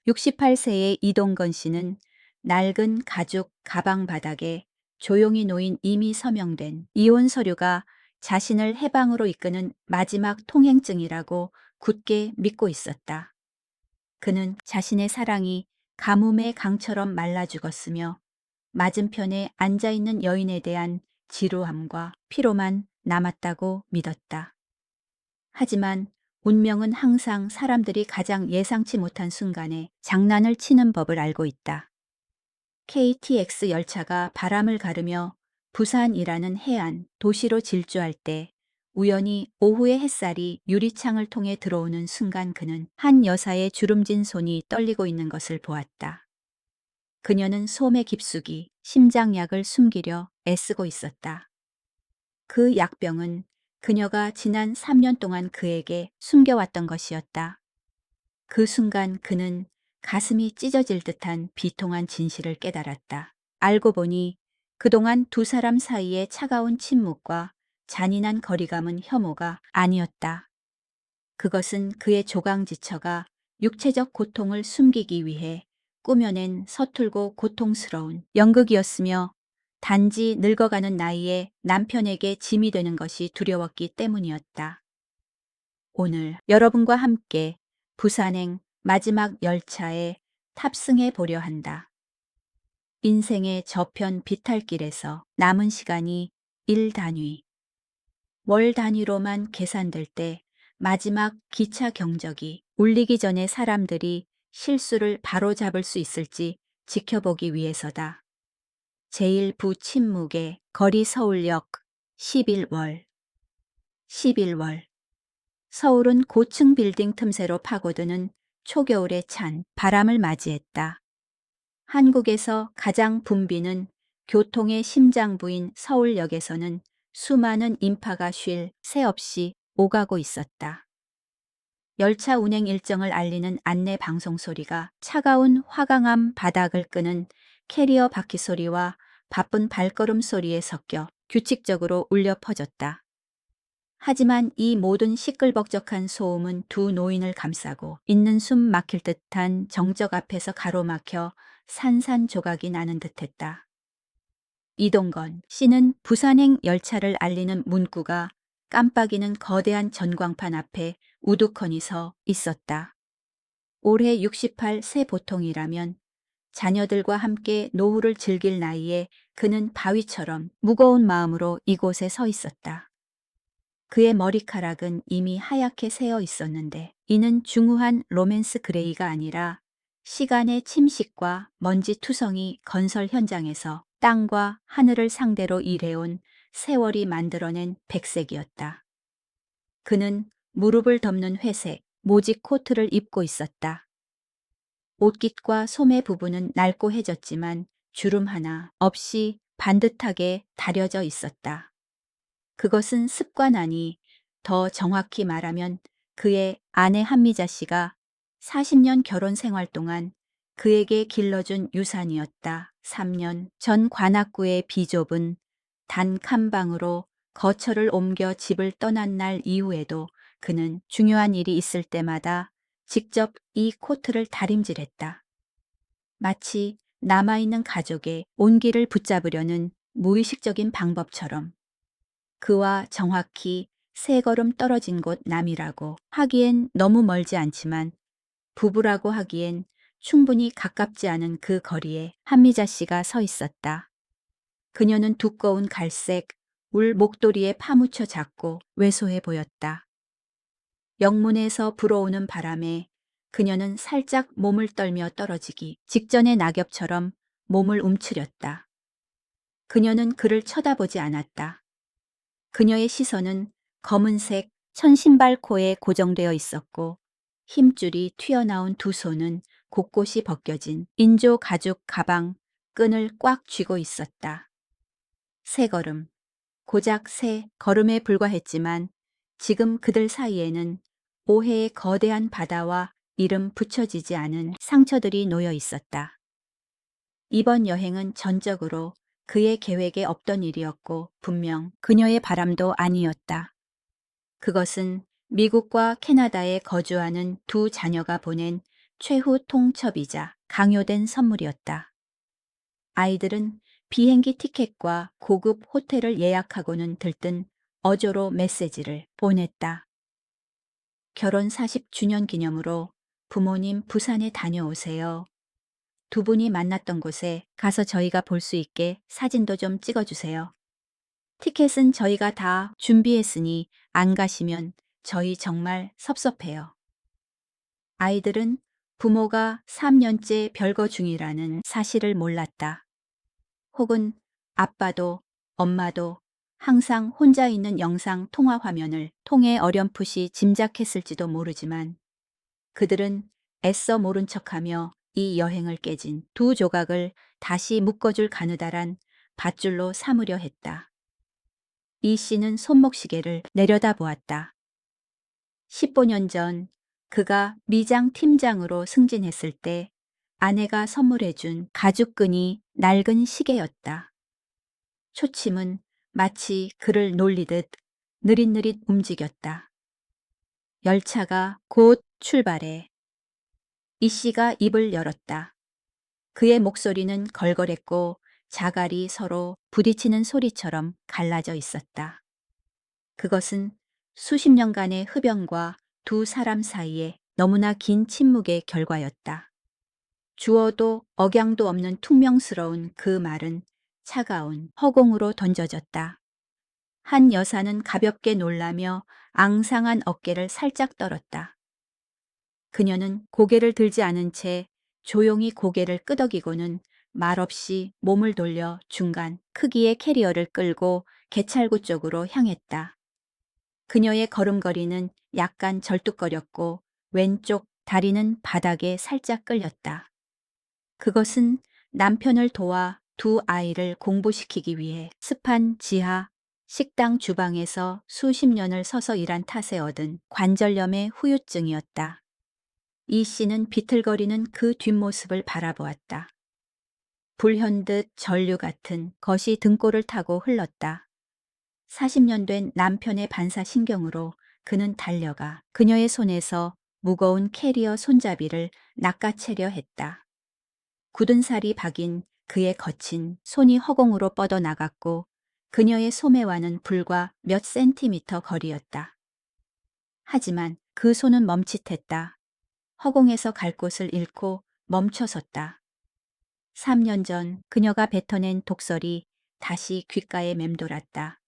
68세의 이동건 씨는 낡은 가죽 가방 바닥에 조용히 놓인 이미 서명된 이혼 서류가 자신을 해방으로 이끄는 마지막 통행증이라고 굳게 믿고 있었다. 그는 자신의 사랑이 가뭄의 강처럼 말라 죽었으며 맞은편에 앉아있는 여인에 대한 지루함과 피로만 남았다고 믿었다. 하지만 운명은 항상 사람들이 가장 예상치 못한 순간에 장난을 치는 법을 알고 있다. KTX 열차가 바람을 가르며 부산이라는 해안 도시로 질주할 때 우연히 오후의 햇살이 유리창을 통해 들어오는 순간 그는 한 여사의 주름진 손이 떨리고 있는 것을 보았다. 그녀는 소매 깊숙이 심장약을 숨기려 애쓰고 있었다. 그 약병은 그녀가 지난 3년 동안 그에게 숨겨왔던 것이었다. 그 순간 그는 가슴이 찢어질 듯한 비통한 진실을 깨달았다. 알고 보니 그동안 두 사람 사이의 차가운 침묵과 잔인한 거리감은 혐오가 아니었다. 그것은 그의 조강지처가 육체적 고통을 숨기기 위해 꾸며낸 서툴고 고통스러운 연극이었으며 단지 늙어가는 나이에 남편에게 짐이 되는 것이 두려웠기 때문이었다. 오늘 여러분과 함께 부산행 마지막 열차에 탑승해 보려 한다. 인생의 저편 비탈길에서 남은 시간이 일 단위, 월 단위로만 계산될 때 마지막 기차 경적이 울리기 전에 사람들이 실수를 바로잡을 수 있을지 지켜보기 위해서다. 제1부 침묵의 거리 서울역 11월 11월 서울은 고층 빌딩 틈새로 파고드는 초겨울의 찬 바람을 맞이했다. 한국에서 가장 붐비는 교통의 심장부인 서울역에서는 수많은 인파가 쉴 새 없이 오가고 있었다. 열차 운행 일정을 알리는 안내 방송 소리가 차가운 화강암 바닥을 끄는 캐리어 바퀴 소리와 바쁜 발걸음 소리에 섞여 규칙적으로 울려 퍼졌다. 하지만 이 모든 시끌벅적한 소음은 두 노인을 감싸고 있는 숨 막힐 듯한 정적 앞에서 가로막혀 산산조각이 나는 듯했다. 이동건 씨는 부산행 열차를 알리는 문구가 깜빡이는 거대한 전광판 앞에 우두커니 서 있었다. 올해 68세 보통이라면 자녀들과 함께 노후를 즐길 나이에 그는 바위처럼 무거운 마음으로 이곳에 서 있었다. 그의 머리카락은 이미 하얗게 새어 있었는데 이는 중후한 로맨스 그레이가 아니라 시간의 침식과 먼지 투성이 건설 현장에서 땅과 하늘을 상대로 일해온 세월이 만들어낸 백색이었다. 그는 무릎을 덮는 회색 모직 코트를 입고 있었다. 옷깃과 소매 부분은 날고해졌지만 주름 하나 없이 반듯하게 다려져 있었다. 그것은 습관 아니 더 정확히 말하면 그의 아내 한미자 씨가 40년 결혼 생활 동안 그에게 길러준 유산이었다. 3년 전 관악구의 비좁은 단 칸방으로 거처를 옮겨 집을 떠난 날 이후에도 그는 중요한 일이 있을 때마다 직접 이 코트를 다림질했다. 마치 남아있는 가족의 온기를 붙잡으려는 무의식적인 방법처럼. 그와 정확히 3걸음 떨어진 곳 남이라고 하기엔 너무 멀지 않지만 부부라고 하기엔 충분히 가깝지 않은 그 거리에 한미자 씨가 서 있었다. 그녀는 두꺼운 갈색 울 목도리에 파묻혀 작고 왜소해 보였다. 영문에서 불어오는 바람에 그녀는 살짝 몸을 떨며 떨어지기 직전의 낙엽처럼 몸을 움츠렸다. 그녀는 그를 쳐다보지 않았다. 그녀의 시선은 검은색 천신발코에 고정되어 있었고 힘줄이 튀어나온 두 손은 곳곳이 벗겨진 인조 가죽 가방 끈을 꽉 쥐고 있었다. 3걸음, 고작 3걸음에 불과했지만 지금 그들 사이에는 오해의 거대한 바다와 이름 붙여지지 않은 상처들이 놓여 있었다. 이번 여행은 전적으로 그의 계획에 없던 일이었고 분명 그녀의 바람도 아니었다. 그것은 미국과 캐나다에 거주하는 두 자녀가 보낸 최후 통첩이자 강요된 선물이었다. 아이들은 비행기 티켓과 고급 호텔을 예약하고는 들뜬 어조로 메시지를 보냈다. 결혼 40주년 기념으로 부모님 부산에 다녀오세요. 두 분이 만났던 곳에 가서 저희가 볼 수 있게 사진도 좀 찍어주세요. 티켓은 저희가 다 준비했으니 안 가시면 저희 정말 섭섭해요. 아이들은 부모가 3년째 별거 중이라는 사실을 몰랐다. 혹은 아빠도 엄마도 항상 혼자 있는 영상 통화 화면을 통해 어렴풋이 짐작했을지도 모르지만 그들은 애써 모른 척하며 이 여행을 깨진 두 조각을 다시 묶어줄 가느다란 밧줄로 삼으려 했다. 이 씨는 손목시계를 내려다보았다. 15년 전 그가 미장 팀장으로 승진했을 때 아내가 선물해준 가죽끈이 낡은 시계였다. 초침은 마치 그를 놀리듯 느릿느릿 움직였다. 열차가 곧 출발해. 이 씨가 입을 열었다. 그의 목소리는 걸걸했고 자갈이 서로 부딪히는 소리처럼 갈라져 있었다. 그것은 수십 년간의 흡연과 두 사람 사이에 너무나 긴 침묵의 결과였다. 주어도 억양도 없는 퉁명스러운 그 말은 차가운 허공으로 던져졌다. 한 여사는 가볍게 놀라며 앙상한 어깨를 살짝 떨었다. 그녀는 고개를 들지 않은 채 조용히 고개를 끄덕이고는 말없이 몸을 돌려 중간 크기의 캐리어를 끌고 개찰구 쪽으로 향했다. 그녀의 걸음걸이는 약간 절뚝거렸고 왼쪽 다리는 바닥에 살짝 끌렸다. 그것은 남편을 도와 두 아이를 공부시키기 위해 습한 지하 식당 주방에서 수십 년을 서서 일한 탓에 얻은 관절염의 후유증이었다. 이 씨는 비틀거리는 그 뒷모습을 바라보았다. 불현듯 전류 같은 것이 등골을 타고 흘렀다. 40년 된 남편의 반사신경으로 그는 달려가 그녀의 손에서 무거운 캐리어 손잡이를 낚아채려 했다. 굳은 살이 박인 그의 거친 손이 허공으로 뻗어나갔고 그녀의 소매와는 불과 몇 센티미터 거리였다. 하지만 그 손은 멈칫했다. 허공에서 갈 곳을 잃고 멈춰섰다. 3년 전 그녀가 뱉어낸 독설이 다시 귓가에 맴돌았다.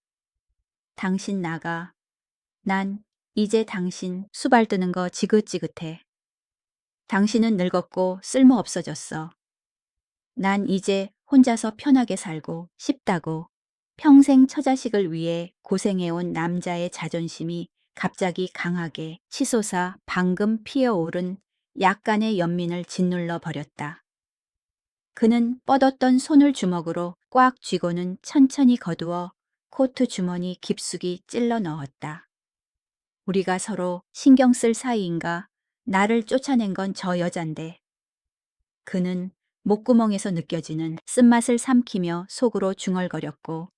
당신 나가. 난 이제 당신 수발뜨는 거 지긋지긋해. 당신은 늙었고 쓸모 없어졌어. 난 이제 혼자서 편하게 살고 싶다고. 평생 처자식을 위해 고생해온 남자의 자존심이 갑자기 강하게 치솟아 방금 피어오른 약간의 연민을 짓눌러 버렸다. 그는 뻗었던 손을 주먹으로 꽉 쥐고는 천천히 거두어 코트 주머니 깊숙이 찔러 넣었다. 우리가 서로 신경 쓸 사이인가? 나를 쫓아낸 건 저 여잔데. 그는 목구멍에서 느껴지는 쓴맛을 삼키며 속으로 중얼거렸고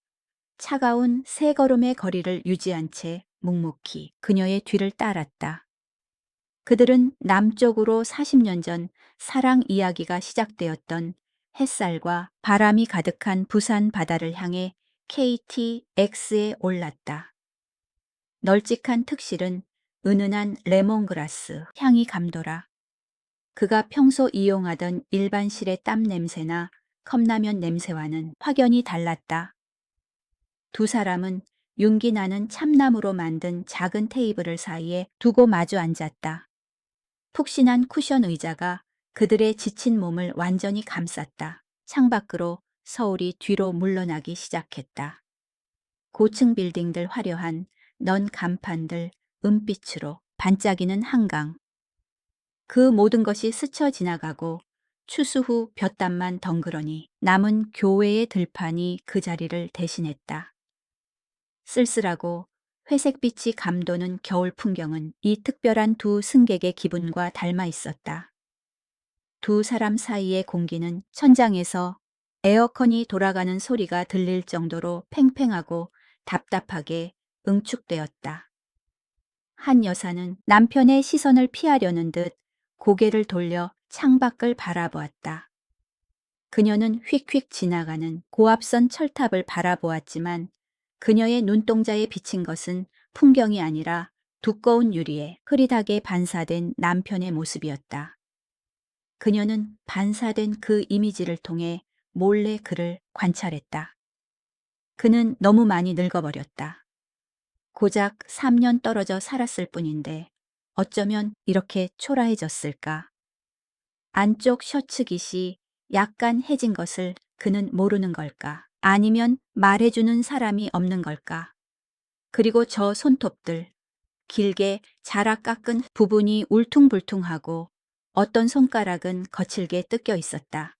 차가운 세 걸음의 거리를 유지한 채 묵묵히 그녀의 뒤를 따랐다. 그들은 남쪽으로 40년 전 사랑 이야기가 시작되었던 햇살과 바람이 가득한 부산 바다를 향해 KTX에 올랐다. 널찍한 특실은 은은한 레몬그라스 향이 감돌아 그가 평소 이용하던 일반실의 땀 냄새나 컵라면 냄새와는 확연히 달랐다. 두 사람은 윤기 나는 참나무로 만든 작은 테이블을 사이에 두고 마주 앉았다. 푹신한 쿠션 의자가 그들의 지친 몸을 완전히 감쌌다. 창밖으로 서울이 뒤로 물러나기 시작했다. 고층 빌딩들 화려한 넌 간판들 은빛으로 반짝이는 한강. 그 모든 것이 스쳐 지나가고 추수 후 볕담만 덩그러니 남은 교회의 들판이 그 자리를 대신했다. 쓸쓸하고 회색빛이 감도는 겨울 풍경은 이 특별한 두 승객의 기분과 닮아 있었다. 두 사람 사이의 공기는 천장에서 에어컨이 돌아가는 소리가 들릴 정도로 팽팽하고 답답하게 응축되었다. 한 여사는 남편의 시선을 피하려는 듯 고개를 돌려 창밖을 바라보았다. 그녀는 휙휙 지나가는 고압선 철탑을 바라보았지만 그녀의 눈동자에 비친 것은 풍경이 아니라 두꺼운 유리에 흐릿하게 반사된 남편의 모습이었다. 그녀는 반사된 그 이미지를 통해 몰래 그를 관찰했다. 그는 너무 많이 늙어버렸다. 고작 3년 떨어져 살았을 뿐인데 어쩌면 이렇게 초라해졌을까? 안쪽 셔츠 깃이 약간 해진 것을 그는 모르는 걸까? 아니면 말해주는 사람이 없는 걸까? 그리고 저 손톱들, 길게 자라 깎은 부분이 울퉁불퉁하고 어떤 손가락은 거칠게 뜯겨 있었다.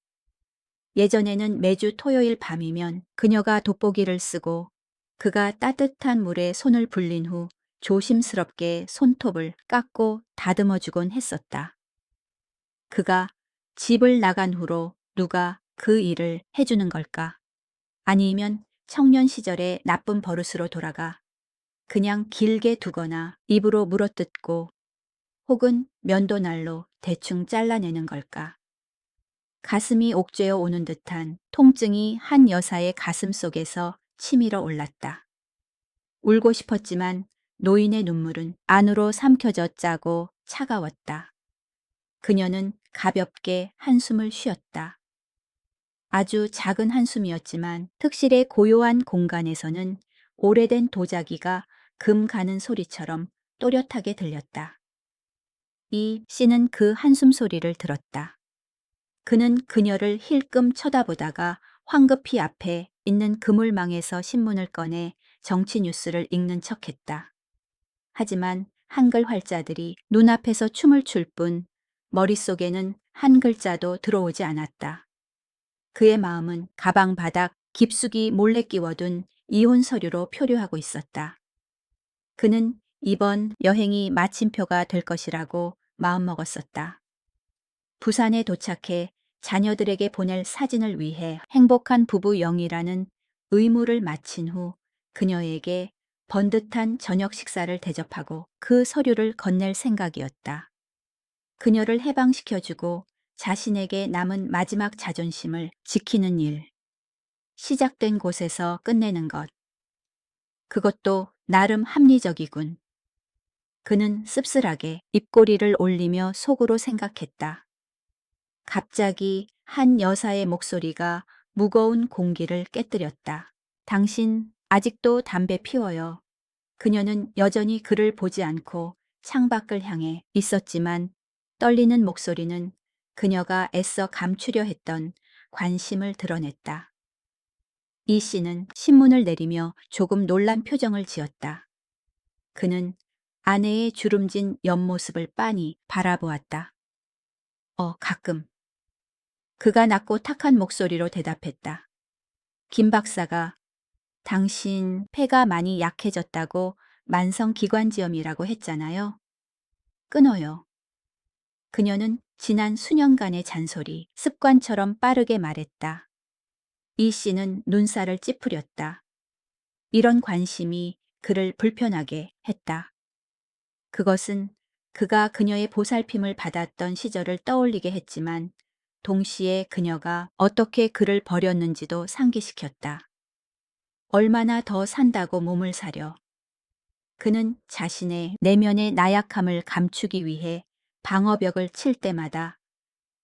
예전에는 매주 토요일 밤이면 그녀가 돋보기를 쓰고 그가 따뜻한 물에 손을 불린 후 조심스럽게 손톱을 깎고 다듬어주곤 했었다. 그가 집을 나간 후로 누가 그 일을 해주는 걸까? 아니면 청년 시절의 나쁜 버릇으로 돌아가 그냥 길게 두거나 입으로 물어뜯고 혹은 면도날로 대충 잘라내는 걸까? 가슴이 옥죄어 오는 듯한 통증이 한 여사의 가슴 속에서 치밀어 올랐다. 울고 싶었지만 노인의 눈물은 안으로 삼켜져 짜고 차가웠다. 그녀는 가볍게 한숨을 쉬었다. 아주 작은 한숨이었지만 특실의 고요한 공간에서는 오래된 도자기가 금 가는 소리처럼 또렷하게 들렸다. 이 씨는 그 한숨 소리를 들었다. 그는 그녀를 힐끔 쳐다보다가 황급히 앞에 있는 그물망에서 신문을 꺼내 정치 뉴스를 읽는 척했다. 하지만 한글 활자들이 눈앞에서 춤을 출 뿐 머릿속에는 한 글자도 들어오지 않았다. 그의 마음은 가방 바닥 깊숙이 몰래 끼워둔 이혼 서류로 표류하고 있었다. 그는 이번 여행이 마침표가 될 것이라고 마음먹었었다. 부산에 도착해 자녀들에게 보낼 사진을 위해 행복한 부부 영이라는 의무를 마친 후 그녀에게 번듯한 저녁 식사를 대접하고 그 서류를 건넬 생각이었다. 그녀를 해방시켜주고 자신에게 남은 마지막 자존심을 지키는 일. 시작된 곳에서 끝내는 것. 그것도 나름 합리적이군. 그는 씁쓸하게 입꼬리를 올리며 속으로 생각했다. 갑자기 한 여사의 목소리가 무거운 공기를 깨뜨렸다. 당신 아직도 담배 피워요. 그녀는 여전히 그를 보지 않고 창밖을 향해 있었지만 떨리는 목소리는 그녀가 애써 감추려 했던 관심을 드러냈다. 이 씨는 신문을 내리며 조금 놀란 표정을 지었다. 그는 아내의 주름진 옆모습을 빤히 바라보았다. 가끔. 그가 낮고 탁한 목소리로 대답했다. 김 박사가 당신 폐가 많이 약해졌다고 만성기관지염이라고 했잖아요. 끊어요. 그녀는 지난 수년간의 잔소리, 습관처럼 빠르게 말했다. 이 씨는 눈살을 찌푸렸다. 이런 관심이 그를 불편하게 했다. 그것은 그가 그녀의 보살핌을 받았던 시절을 떠올리게 했지만 동시에 그녀가 어떻게 그를 버렸는지도 상기시켰다. 얼마나 더 산다고 몸을 사려. 그는 자신의 내면의 나약함을 감추기 위해 방어벽을 칠 때마다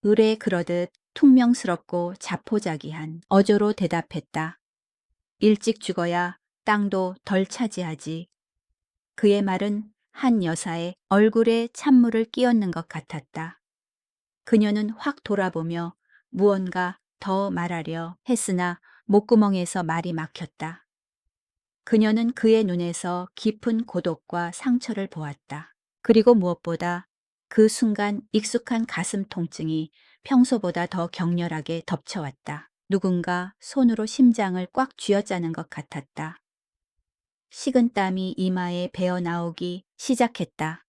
을에 그러듯 퉁명스럽고 자포자기한 어조로 대답했다. 일찍 죽어야 땅도 덜 차지하지. 그의 말은 한 여사의 얼굴에 찬물을 끼얹는 것 같았다. 그녀는 확 돌아보며 무언가 더 말하려 했으나 목구멍에서 말이 막혔다. 그녀는 그의 눈에서 깊은 고독과 상처를 보았다. 그리고 무엇보다 그 순간 익숙한 가슴 통증이 평소보다 더 격렬하게 덮쳐왔다. 누군가 손으로 심장을 꽉 쥐어짜는 것 같았다. 식은땀이 이마에 배어 나오기 시작했다.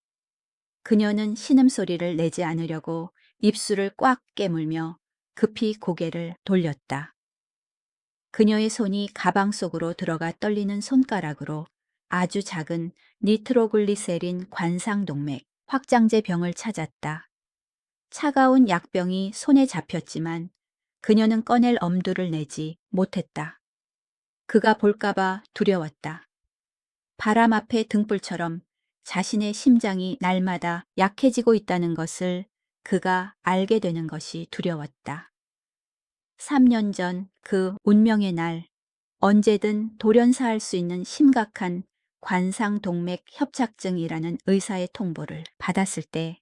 그녀는 신음소리를 내지 않으려고 입술을 꽉 깨물며 급히 고개를 돌렸다. 그녀의 손이 가방 속으로 들어가 떨리는 손가락으로 아주 작은 니트로글리세린 관상동맥 확장제 병을 찾았다. 차가운 약병이 손에 잡혔지만 그녀는 꺼낼 엄두를 내지 못했다. 그가 볼까봐 두려웠다. 바람 앞의 등불처럼 자신의 심장이 날마다 약해지고 있다는 것을 그가 알게 되는 것이 두려웠다. 3년 전 그 운명의 날, 언제든 돌연사할 수 있는 심각한 관상동맥 협착증이라는 의사의 통보를 받았을 때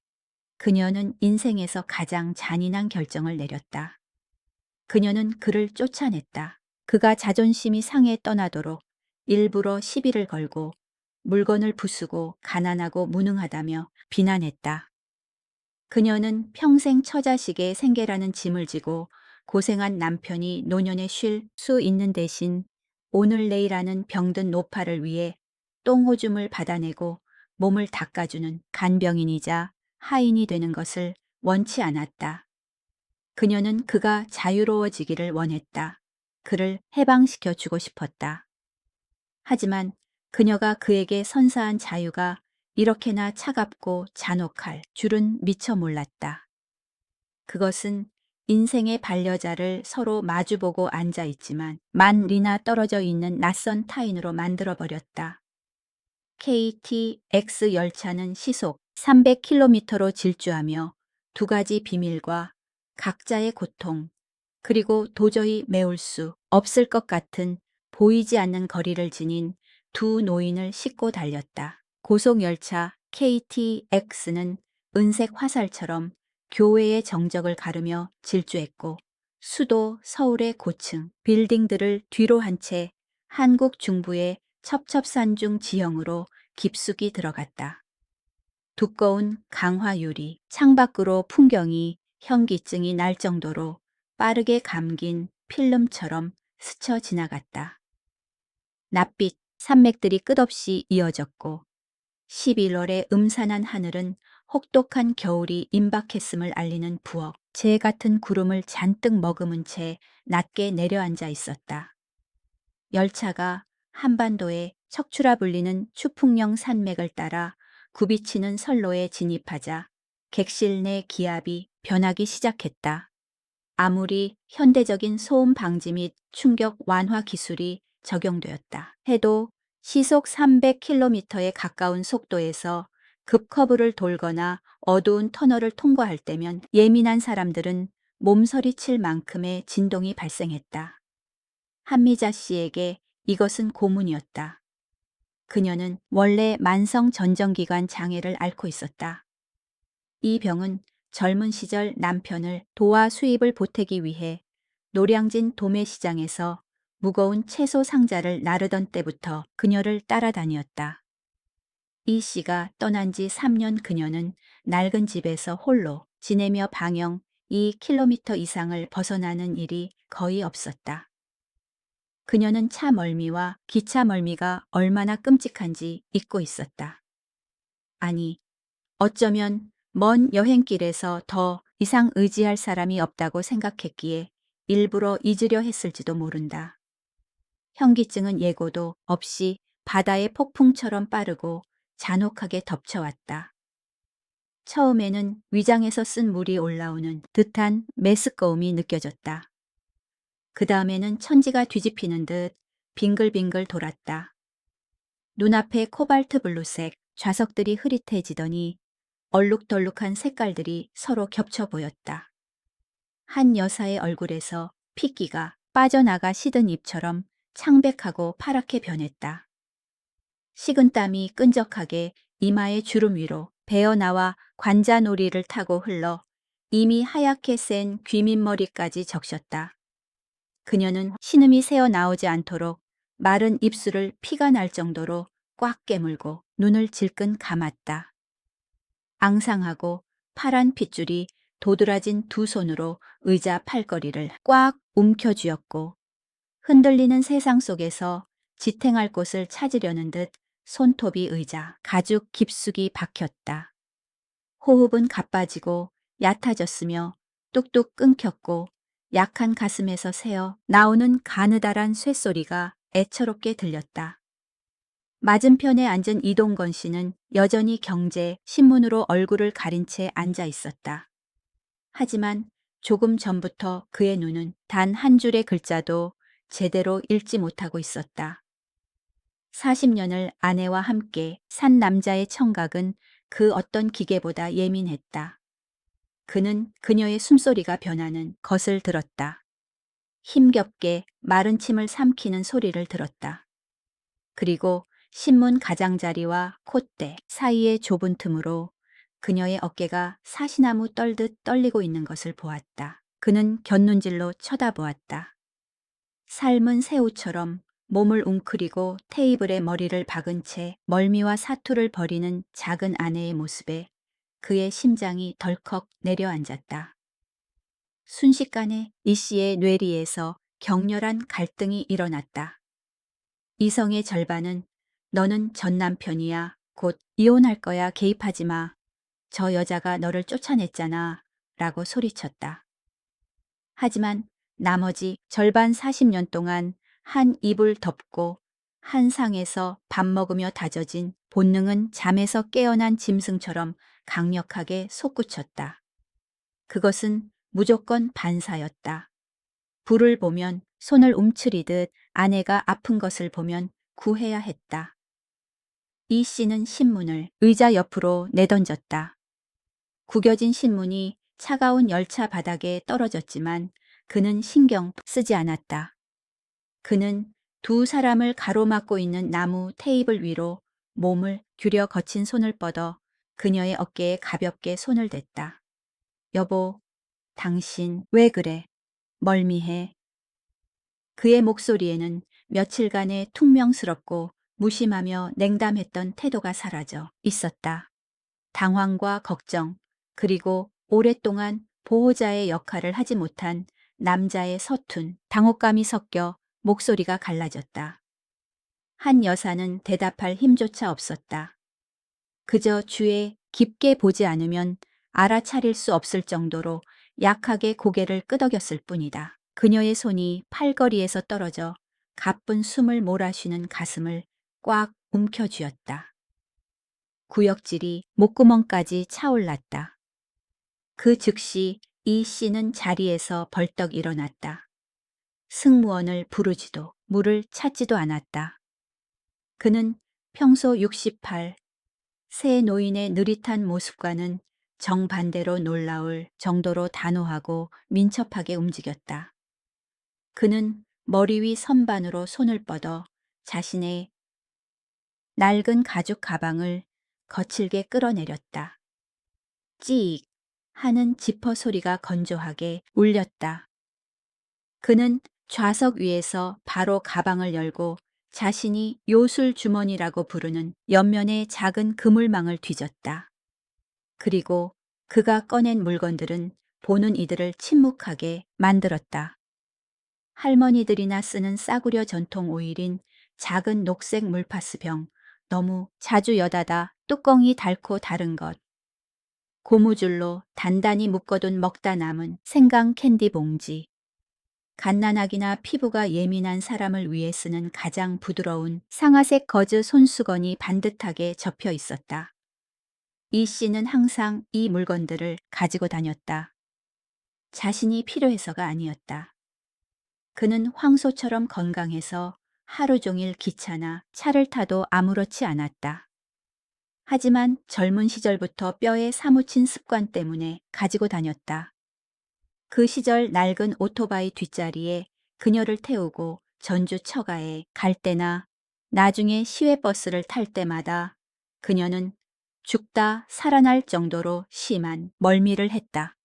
그녀는 인생에서 가장 잔인한 결정을 내렸다. 그녀는 그를 쫓아냈다. 그가 자존심이 상해 떠나도록 일부러 시비를 걸고 물건을 부수고 가난하고 무능하다며 비난했다. 그녀는 평생 처자식의 생계라는 짐을 지고 고생한 남편이 노년에 쉴 수 있는 대신 오늘 내일하는 병든 노파를 위해 똥오줌을 받아내고 몸을 닦아주는 간병인이자 하인이 되는 것을 원치 않았다. 그녀는 그가 자유로워지기를 원했다. 그를 해방시켜 주고 싶었다. 하지만 그녀가 그에게 선사한 자유가 이렇게나 차갑고 잔혹할 줄은 미처 몰랐다. 그것은 인생의 반려자를 서로 마주보고 앉아 있지만 만 리나 떨어져 있는 낯선 타인으로 만들어버렸다. KTX 열차는 시속 300km로 질주하며 두 가지 비밀과 각자의 고통, 그리고 도저히 메울 수 없을 것 같은 보이지 않는 거리를 지닌 두 노인을 싣고 달렸다. 고속열차 KTX는 은색 화살처럼 교외의 정적을 가르며 질주했고 수도 서울의 고층 빌딩들을 뒤로 한 채 한국 중부의 첩첩산중 지형으로 깊숙이 들어갔다. 두꺼운 강화 유리 창밖으로 풍경이 현기증이 날 정도로 빠르게 감긴 필름처럼 스쳐 지나갔다. 낯빛 산맥들이 끝없이 이어졌고 11월의 음산한 하늘은 혹독한 겨울이 임박했음을 알리는 부엌, 재 같은 구름을 잔뜩 머금은 채 낮게 내려앉아 있었다. 열차가 한반도의 척추라 불리는 추풍령 산맥을 따라 굽이치는 선로에 진입하자 객실 내 기압이 변하기 시작했다. 아무리 현대적인 소음 방지 및 충격 완화 기술이 적용되었다 해도 시속 300km에 가까운 속도에서 급커브를 돌거나 어두운 터널을 통과할 때면 예민한 사람들은 몸서리칠 만큼의 진동이 발생했다. 한미자 씨에게 이것은 고문이었다. 그녀는 원래 만성 전정기관 장애를 앓고 있었다. 이 병은 젊은 시절 남편을 도와 수입을 보태기 위해 노량진 도매시장에서 무거운 채소 상자를 나르던 때부터 그녀를 따라다녔다. 이 씨가 떠난 지 3년 그녀는 낡은 집에서 홀로 지내며 방영 2km 이상을 벗어나는 일이 거의 없었다. 그녀는 차 멀미와 기차 멀미가 얼마나 끔찍한지 잊고 있었다. 아니, 어쩌면 먼 여행길에서 더 이상 의지할 사람이 없다고 생각했기에 일부러 잊으려 했을지도 모른다. 현기증은 예고도 없이 바다의 폭풍처럼 빠르고 잔혹하게 덮쳐왔다. 처음에는 위장에서 쓴 물이 올라오는 듯한 메스꺼움이 느껴졌다. 그 다음에는 천지가 뒤집히는 듯 빙글빙글 돌았다. 눈앞의 코발트 블루색 좌석들이 흐릿해지더니 얼룩덜룩한 색깔들이 서로 겹쳐 보였다. 한 여사의 얼굴에서 핏기가 빠져나가 시든 입처럼 창백하고 파랗게 변했다. 식은땀이 끈적하게 이마의 주름 위로 배어나와 관자놀이를 타고 흘러 이미 하얗게 센 귀밑머리까지 적셨다. 그녀는 신음이 새어 나오지 않도록 마른 입술을 피가 날 정도로 꽉 깨물고 눈을 질끈 감았다. 앙상하고 파란 핏줄이 도드라진 두 손으로 의자 팔걸이를 꽉 움켜쥐었고 흔들리는 세상 속에서 지탱할 곳을 찾으려는 듯 손톱이 의자 가죽 깊숙이 박혔다. 호흡은 가빠지고 얕아졌으며 뚝뚝 끊겼고 약한 가슴에서 새어 나오는 가느다란 쇳소리가 애처롭게 들렸다. 맞은편에 앉은 이동건 씨는 여전히 경제 신문으로 얼굴을 가린 채 앉아 있었다. 하지만 조금 전부터 그의 눈은 단 한 줄의 글자도 제대로 읽지 못하고 있었다. 40년을 아내와 함께 산 남자의 청각은 그 어떤 기계보다 예민했다. 그는 그녀의 숨소리가 변하는 것을 들었다. 힘겹게 마른 침을 삼키는 소리를 들었다. 그리고 신문 가장자리와 콧대 사이의 좁은 틈으로 그녀의 어깨가 사시나무 떨듯 떨리고 있는 것을 보았다. 그는 곁눈질로 쳐다보았다. 삶은 새우처럼 몸을 웅크리고 테이블에 머리를 박은 채 멀미와 사투를 벌이는 작은 아내의 모습에 그의 심장이 덜컥 내려앉았다. 순식간에 이 씨의 뇌리에서 격렬한 갈등이 일어났다. 이성의 절반은 너는 전 남편이야. 곧 이혼할 거야. 개입하지 마. 저 여자가 너를 쫓아냈잖아. 라고 소리쳤다. 하지만 나머지 절반 40년 동안 한 이불 덮고 한 상에서 밥 먹으며 다져진 본능은 잠에서 깨어난 짐승처럼 강력하게 솟구쳤다. 그것은 무조건 반사였다. 불을 보면 손을 움츠리듯 아내가 아픈 것을 보면 구해야 했다. 이 씨는 신문을 의자 옆으로 내던졌다. 구겨진 신문이 차가운 열차 바닥에 떨어졌지만 그는 신경 쓰지 않았다. 그는 두 사람을 가로막고 있는 나무 테이블 위로 몸을 기울여 거친 손을 뻗어 그녀의 어깨에 가볍게 손을 댔다. 여보, 당신 왜 그래? 멀미해. 그의 목소리에는 며칠간의 퉁명스럽고 무심하며 냉담했던 태도가 사라져 있었다. 당황과 걱정, 그리고 오랫동안 보호자의 역할을 하지 못한 남자의 서툰 당혹감이 섞여 목소리가 갈라졌다. 한 여사는 대답할 힘조차 없었다. 그저 주에 깊게 보지 않으면 알아차릴 수 없을 정도로 약하게 고개를 끄덕였을 뿐이다. 그녀의 손이 팔걸이에서 떨어져 가쁜 숨을 몰아쉬는 가슴을 꽉 움켜쥐었다. 구역질이 목구멍까지 차올랐다. 그 즉시 이 씨는 자리에서 벌떡 일어났다. 승무원을 부르지도 물을 찾지도 않았다. 그는 평소 68, 새 노인의 느릿한 모습과는 정반대로 놀라울 정도로 단호하고 민첩하게 움직였다. 그는 머리 위 선반으로 손을 뻗어 자신의 낡은 가죽 가방을 거칠게 끌어내렸다. 찌익 하는 지퍼 소리가 건조하게 울렸다. 그는 좌석 위에서 바로 가방을 열고 자신이 요술 주머니라고 부르는 옆면의 작은 그물망을 뒤졌다. 그리고 그가 꺼낸 물건들은 보는 이들을 침묵하게 만들었다. 할머니들이나 쓰는 싸구려 전통 오일인 작은 녹색 물파스병, 너무 자주 여다다 뚜껑이 닳고 다른 것. 고무줄로 단단히 묶어둔 먹다 남은 생강 캔디 봉지. 갓난아기나 피부가 예민한 사람을 위해 쓰는 가장 부드러운 상아색 거즈 손수건이 반듯하게 접혀 있었다. 이 씨는 항상 이 물건들을 가지고 다녔다. 자신이 필요해서가 아니었다. 그는 황소처럼 건강해서 하루 종일 기차나 차를 타도 아무렇지 않았다. 하지만 젊은 시절부터 뼈에 사무친 습관 때문에 가지고 다녔다. 그 시절 낡은 오토바이 뒷자리에 그녀를 태우고 전주 처가에 갈 때나 나중에 시외버스를 탈 때마다 그녀는 죽다 살아날 정도로 심한 멀미를 했다.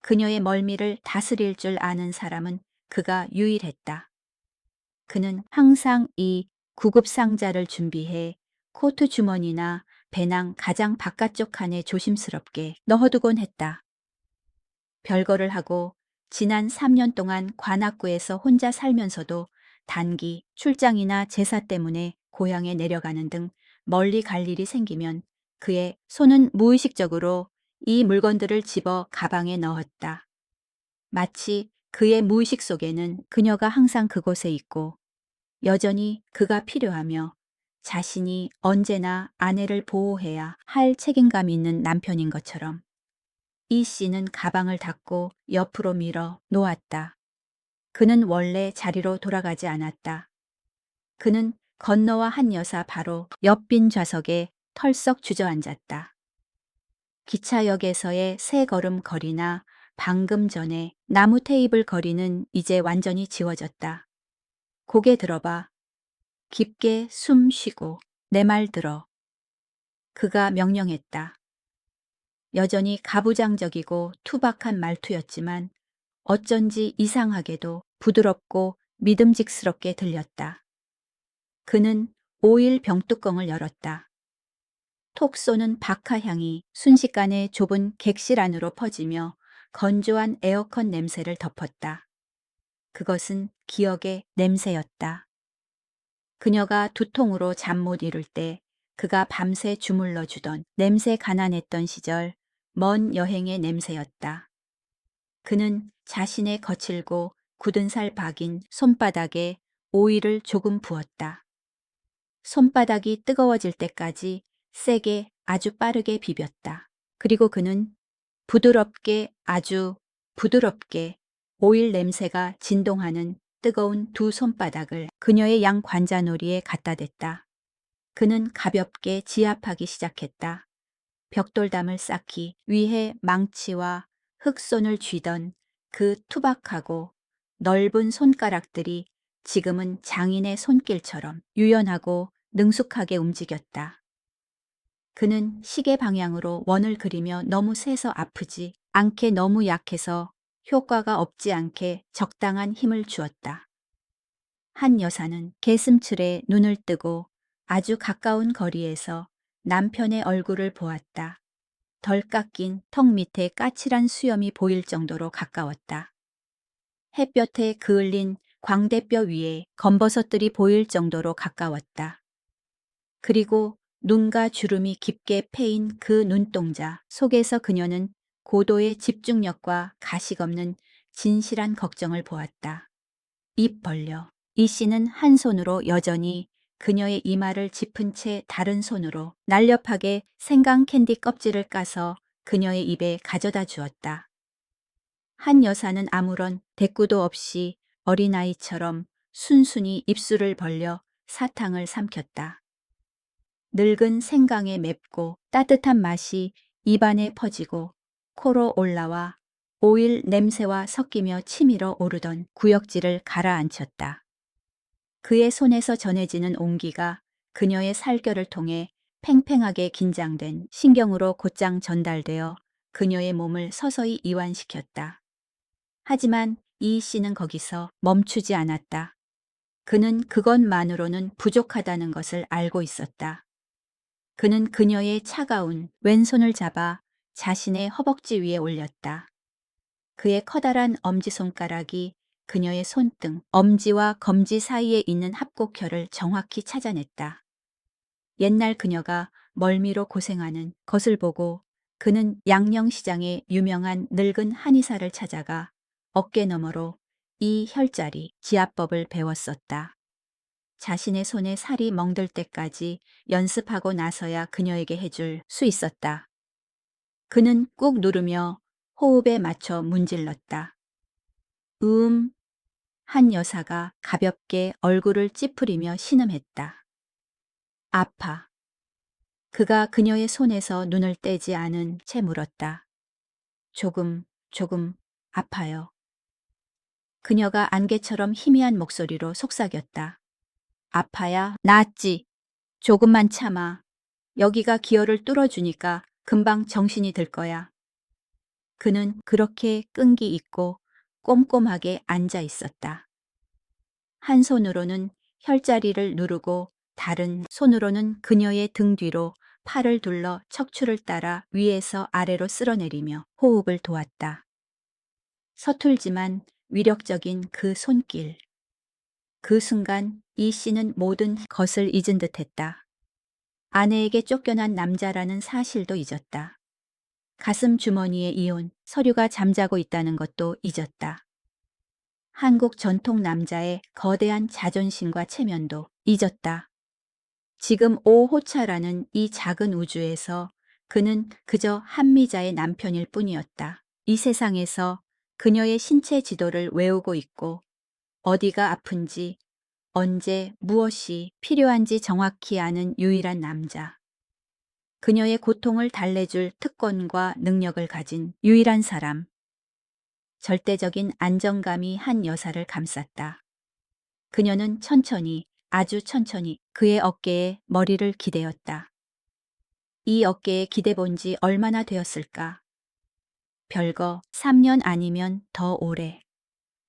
그녀의 멀미를 다스릴 줄 아는 사람은 그가 유일했다. 그는 항상 이 구급상자를 준비해 코트 주머니나 배낭 가장 바깥쪽 칸에 조심스럽게 넣어두곤 했다. 별거를 하고 지난 3년 동안 관악구에서 혼자 살면서도 단기 출장이나 제사 때문에 고향에 내려가는 등 멀리 갈 일이 생기면 그의 손은 무의식적으로 이 물건들을 집어 가방에 넣었다. 마치 그의 무의식 속에는 그녀가 항상 그곳에 있고 여전히 그가 필요하며 자신이 언제나 아내를 보호해야 할 책임감이 있는 남편인 것처럼. 이 씨는 가방을 닫고 옆으로 밀어 놓았다. 그는 원래 자리로 돌아가지 않았다. 그는 건너와 한 여사 바로 옆 빈 좌석에 털썩 주저앉았다. 기차역에서의 세 걸음 거리나 방금 전에 나무 테이블 거리는 이제 완전히 지워졌다. 고개 들어봐. 깊게 숨 쉬고 내 말 들어. 그가 명령했다. 여전히 가부장적이고 투박한 말투였지만 어쩐지 이상하게도 부드럽고 믿음직스럽게 들렸다. 그는 오일 병뚜껑을 열었다. 톡 쏘는 박하향이 순식간에 좁은 객실 안으로 퍼지며 건조한 에어컨 냄새를 덮었다. 그것은 기억의 냄새였다. 그녀가 두통으로 잠 못 이룰 때 그가 밤새 주물러 주던 냄새 가난했던 시절 먼 여행의 냄새였다. 그는 자신의 거칠고 굳은 살 박인 손바닥에 오일을 조금 부었다. 손바닥이 뜨거워질 때까지 세게 아주 빠르게 비볐다. 그리고 그는 부드럽게 아주 부드럽게 오일 냄새가 진동하는 뜨거운 두 손바닥을 그녀의 양 관자놀이에 갖다 댔다. 그는 가볍게 지압하기 시작했다. 벽돌담을 쌓기 위해 망치와 흙손을 쥐던 그 투박하고 넓은 손가락들이 지금은 장인의 손길처럼 유연하고 능숙하게 움직였다. 그는 시계 방향으로 원을 그리며 너무 세서 아프지 않게 너무 약해서 효과가 없지 않게 적당한 힘을 주었다. 한 여사는 개슴츠레 눈을 뜨고 아주 가까운 거리에서 남편의 얼굴을 보았다. 덜 깎인 턱 밑에 까칠한 수염이 보일 정도로 가까웠다. 햇볕에 그을린 광대뼈 위에 검버섯들이 보일 정도로 가까웠다. 그리고 눈과 주름이 깊게 패인 그 눈동자 속에서 그녀는 고도의 집중력과 가식 없는 진실한 걱정을 보았다. 입 벌려. 이 씨는 한 손으로 여전히 그녀의 이마를 짚은 채 다른 손으로 날렵하게 생강 캔디 껍질을 까서 그녀의 입에 가져다 주었다. 한 여사는 아무런 대꾸도 없이 어린아이처럼 순순히 입술을 벌려 사탕을 삼켰다. 늙은 생강의 맵고 따뜻한 맛이 입안에 퍼지고 코로 올라와 오일 냄새와 섞이며 치밀어 오르던 구역질을 가라앉혔다. 그의 손에서 전해지는 온기가 그녀의 살결을 통해 팽팽하게 긴장된 신경으로 곧장 전달되어 그녀의 몸을 서서히 이완시켰다. 하지만 이 씨는 거기서 멈추지 않았다. 그는 그것만으로는 부족하다는 것을 알고 있었다. 그는 그녀의 차가운 왼손을 잡아 자신의 허벅지 위에 올렸다. 그의 커다란 엄지손가락이 그녀의 손등, 엄지와 검지 사이에 있는 합곡혈을 정확히 찾아냈다. 옛날 그녀가 멀미로 고생하는 것을 보고 그는 양령시장의 유명한 늙은 한의사를 찾아가 어깨너머로 이 혈자리 지압법을 배웠었다. 자신의 손에 살이 멍들 때까지 연습하고 나서야 그녀에게 해줄 수 있었다. 그는 꾹 누르며 호흡에 맞춰 문질렀다. 한 여사가 가볍게 얼굴을 찌푸리며 신음했다. 아파. 그가 그녀의 손에서 눈을 떼지 않은 채 물었다. 조금 아파요. 그녀가 안개처럼 희미한 목소리로 속삭였다. 아파야 낫지. 조금만 참아. 여기가 기어를 뚫어주니까 금방 정신이 들 거야. 그는 그렇게 끈기 있고 꼼꼼하게 앉아 있었다. 한 손으로는 혈자리를 누르고 다른 손으로는 그녀의 등 뒤로 팔을 둘러 척추를 따라 위에서 아래로 쓸어내리며 호흡을 도왔다. 서툴지만 위력적인 그 손길. 그 순간 이 씨는 모든 것을 잊은 듯했다. 아내에게 쫓겨난 남자라는 사실도 잊었다. 가슴 주머니에 이혼, 서류가 잠자고 있다는 것도 잊었다. 한국 전통 남자의 거대한 자존심과 체면도 잊었다. 지금 오호차라는 이 작은 우주에서 그는 그저 한미자의 남편일 뿐이었다. 이 세상에서 그녀의 신체 지도를 외우고 있고 어디가 아픈지 언제 무엇이 필요한지 정확히 아는 유일한 남자. 그녀의 고통을 달래줄 특권과 능력을 가진 유일한 사람. 절대적인 안정감이 한 여사를 감쌌다. 그녀는 천천히, 아주 천천히 그의 어깨에 머리를 기대었다. 이 어깨에 기대본 지 얼마나 되었을까? 별거 3년 아니면 더 오래.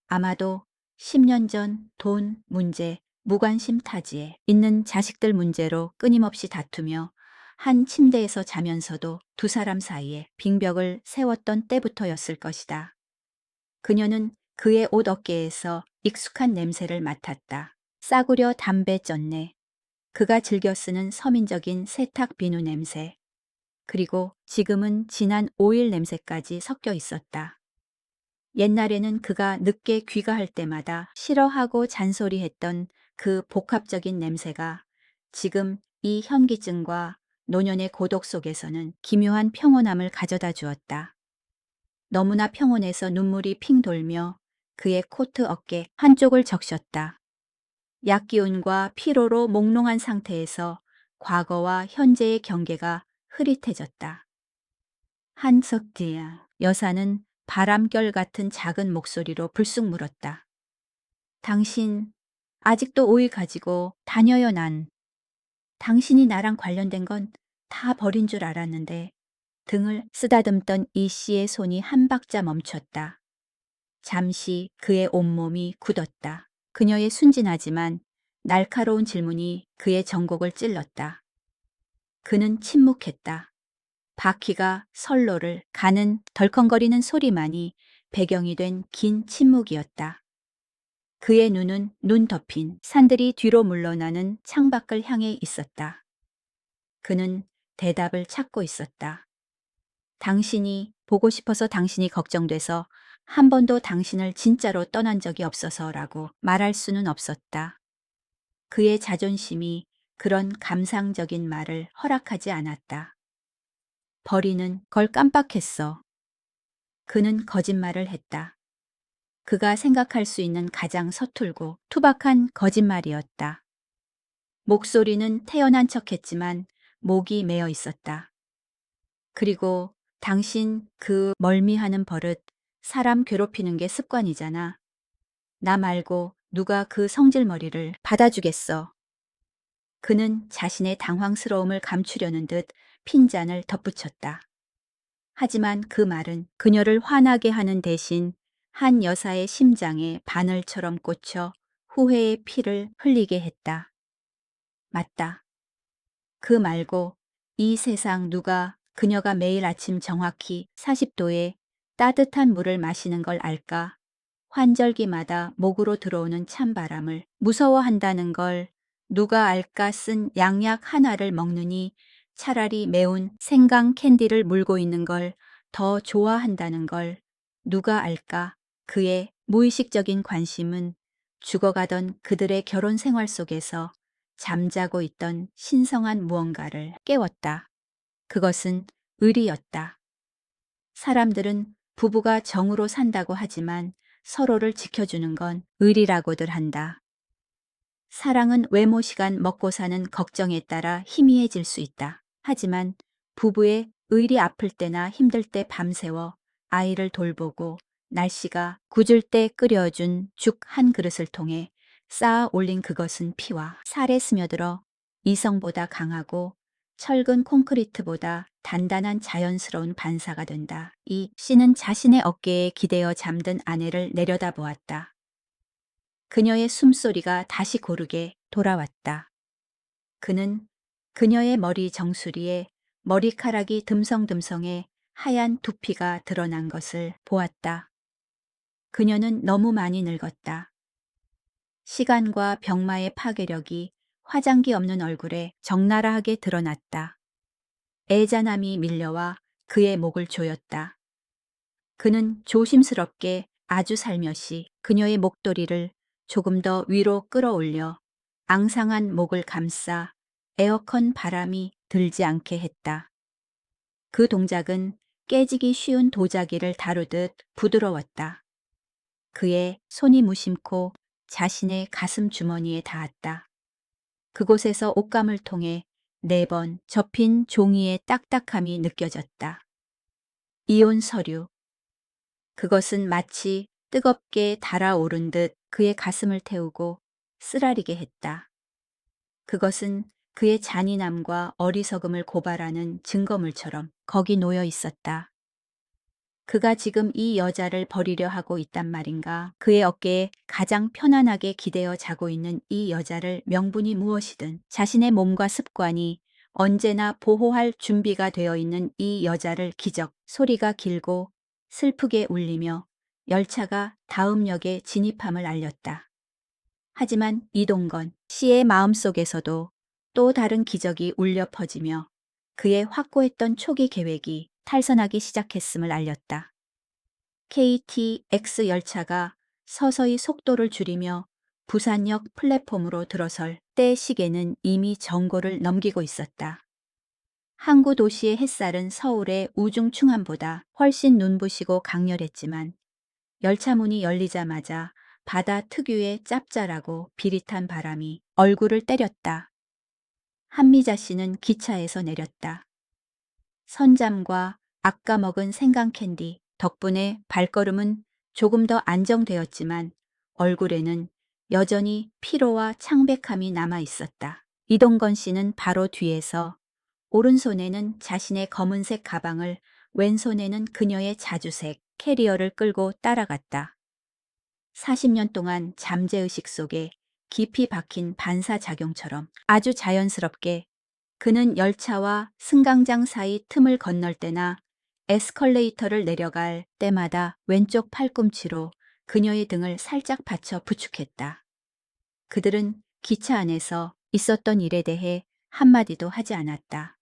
아마도 10년 전 돈 문제, 무관심 타지에 있는 자식들 문제로 끊임없이 다투며 한 침대에서 자면서도 두 사람 사이에 빙벽을 세웠던 때부터였을 것이다. 그녀는 그의 옷 어깨에서 익숙한 냄새를 맡았다. 싸구려 담배 쪘네. 그가 즐겨 쓰는 서민적인 세탁 비누 냄새. 그리고 지금은 진한 오일 냄새까지 섞여 있었다. 옛날에는 그가 늦게 귀가할 때마다 싫어하고 잔소리했던 그 복합적인 냄새가 지금 이 현기증과 노년의 고독 속에서는 기묘한 평온함을 가져다 주었다. 너무나 평온해서 눈물이 핑 돌며 그의 코트 어깨 한쪽을 적셨다. 약기운과 피로로 몽롱한 상태에서 과거와 현재의 경계가 흐릿해졌다. 한석지야. 여사는 바람결 같은 작은 목소리로 불쑥 물었다. 당신 아직도 오일 가지고 다녀요 난. 당신이 나랑 관련된 건 다 버린 줄 알았는데. 등을 쓰다듬던 이 씨의 손이 한 박자 멈췄다. 잠시 그의 온몸이 굳었다. 그녀의 순진하지만 날카로운 질문이 그의 전곡을 찔렀다. 그는 침묵했다. 바퀴가 선로를 가는 덜컹거리는 소리만이 배경이 된 긴 침묵이었다. 그의 눈은 눈 덮인 산들이 뒤로 물러나는 창밖을 향해 있었다. 그는 대답을 찾고 있었다. 당신이 보고 싶어서 당신이 걱정돼서 한 번도 당신을 진짜로 떠난 적이 없어서라고 말할 수는 없었다. 그의 자존심이 그런 감상적인 말을 허락하지 않았다. 버리는 걸 깜빡했어. 그는 거짓말을 했다. 그가 생각할 수 있는 가장 서툴고 투박한 거짓말이었다. 목소리는 태연한 척했지만 목이 메어 있었다. 그리고 당신 그 멀미하는 버릇, 사람 괴롭히는 게 습관이잖아. 나 말고 누가 그 성질머리를 받아주겠어. 그는 자신의 당황스러움을 감추려는 듯 핀잔을 덧붙였다. 하지만 그 말은 그녀를 화나게 하는 대신 한 여사의 심장에 바늘처럼 꽂혀 후회의 피를 흘리게 했다. 맞다. 그 말고 이 세상 누가 그녀가 매일 아침 정확히 40도에 따뜻한 물을 마시는 걸 알까? 환절기마다 목으로 들어오는 찬바람을 무서워한다는 걸 누가 알까 쓴 양약 하나를 먹느니 차라리 매운 생강 캔디를 물고 있는 걸 더 좋아한다는 걸 누가 알까? 그의 무의식적인 관심은 죽어가던 그들의 결혼 생활 속에서 잠자고 있던 신성한 무언가를 깨웠다. 그것은 의리였다. 사람들은 부부가 정으로 산다고 하지만 서로를 지켜주는 건 의리라고들 한다. 사랑은 외모 시간 먹고 사는 걱정에 따라 희미해질 수 있다. 하지만 부부의 의리 아플 때나 힘들 때 밤새워 아이를 돌보고 날씨가 굳을 때 끓여준 죽 한 그릇을 통해 쌓아 올린 그것은 피와 살에 스며들어 이성보다 강하고 철근 콘크리트보다 단단한 자연스러운 반사가 된다. 이 씨는 자신의 어깨에 기대어 잠든 아내를 내려다보았다. 그녀의 숨소리가 다시 고르게 돌아왔다. 그는 그녀의 머리 정수리에 머리카락이 듬성듬성해 하얀 두피가 드러난 것을 보았다. 그녀는 너무 많이 늙었다. 시간과 병마의 파괴력이 화장기 없는 얼굴에 적나라하게 드러났다. 애잔함이 밀려와 그의 목을 조였다. 그는 조심스럽게 아주 살며시 그녀의 목도리를 조금 더 위로 끌어올려 앙상한 목을 감싸 에어컨 바람이 들지 않게 했다. 그 동작은 깨지기 쉬운 도자기를 다루듯 부드러웠다. 그의 손이 무심코 자신의 가슴 주머니에 닿았다. 그곳에서 옷감을 통해 4번 접힌 종이의 딱딱함이 느껴졌다. 이혼 서류. 그것은 마치 뜨겁게 달아오른 듯 그의 가슴을 태우고 쓰라리게 했다. 그것은 그의 잔인함과 어리석음을 고발하는 증거물처럼 거기 놓여 있었다. 그가 지금 이 여자를 버리려 하고 있단 말인가? 그의 어깨에 가장 편안하게 기대어 자고 있는 이 여자를 명분이 무엇이든 자신의 몸과 습관이 언제나 보호할 준비가 되어 있는 이 여자를 기적. 소리가 길고 슬프게 울리며 열차가 다음 역에 진입함을 알렸다. 하지만 이동건 씨의 마음속에서도 또 다른 기적이 울려 퍼지며 그의 확고했던 초기 계획이 탈선하기 시작했음을 알렸다. KTX 열차가 서서히 속도를 줄이며 부산역 플랫폼으로 들어설 때 시계는 이미 정고를 넘기고 있었다. 항구 도시의 햇살은 서울의 우중충함보다 훨씬 눈부시고 강렬했지만 열차 문이 열리자마자 바다 특유의 짭짤하고 비릿한 바람이 얼굴을 때렸다. 한미자 씨는 기차에서 내렸다. 선잠과 아까 먹은 생강캔디 덕분에 발걸음은 조금 더 안정되었지만 얼굴에는 여전히 피로와 창백함이 남아 있었다. 이동건 씨는 바로 뒤에서 오른손에는 자신의 검은색 가방을 왼손에는 그녀의 자주색 캐리어를 끌고 따라갔다. 40년 동안 잠재의식 속에 깊이 박힌 반사작용처럼 아주 자연스럽게 그는 열차와 승강장 사이 틈을 건널 때나 에스컬레이터를 내려갈 때마다 왼쪽 팔꿈치로 그녀의 등을 살짝 받쳐 부축했다. 그들은 기차 안에서 있었던 일에 대해 한마디도 하지 않았다.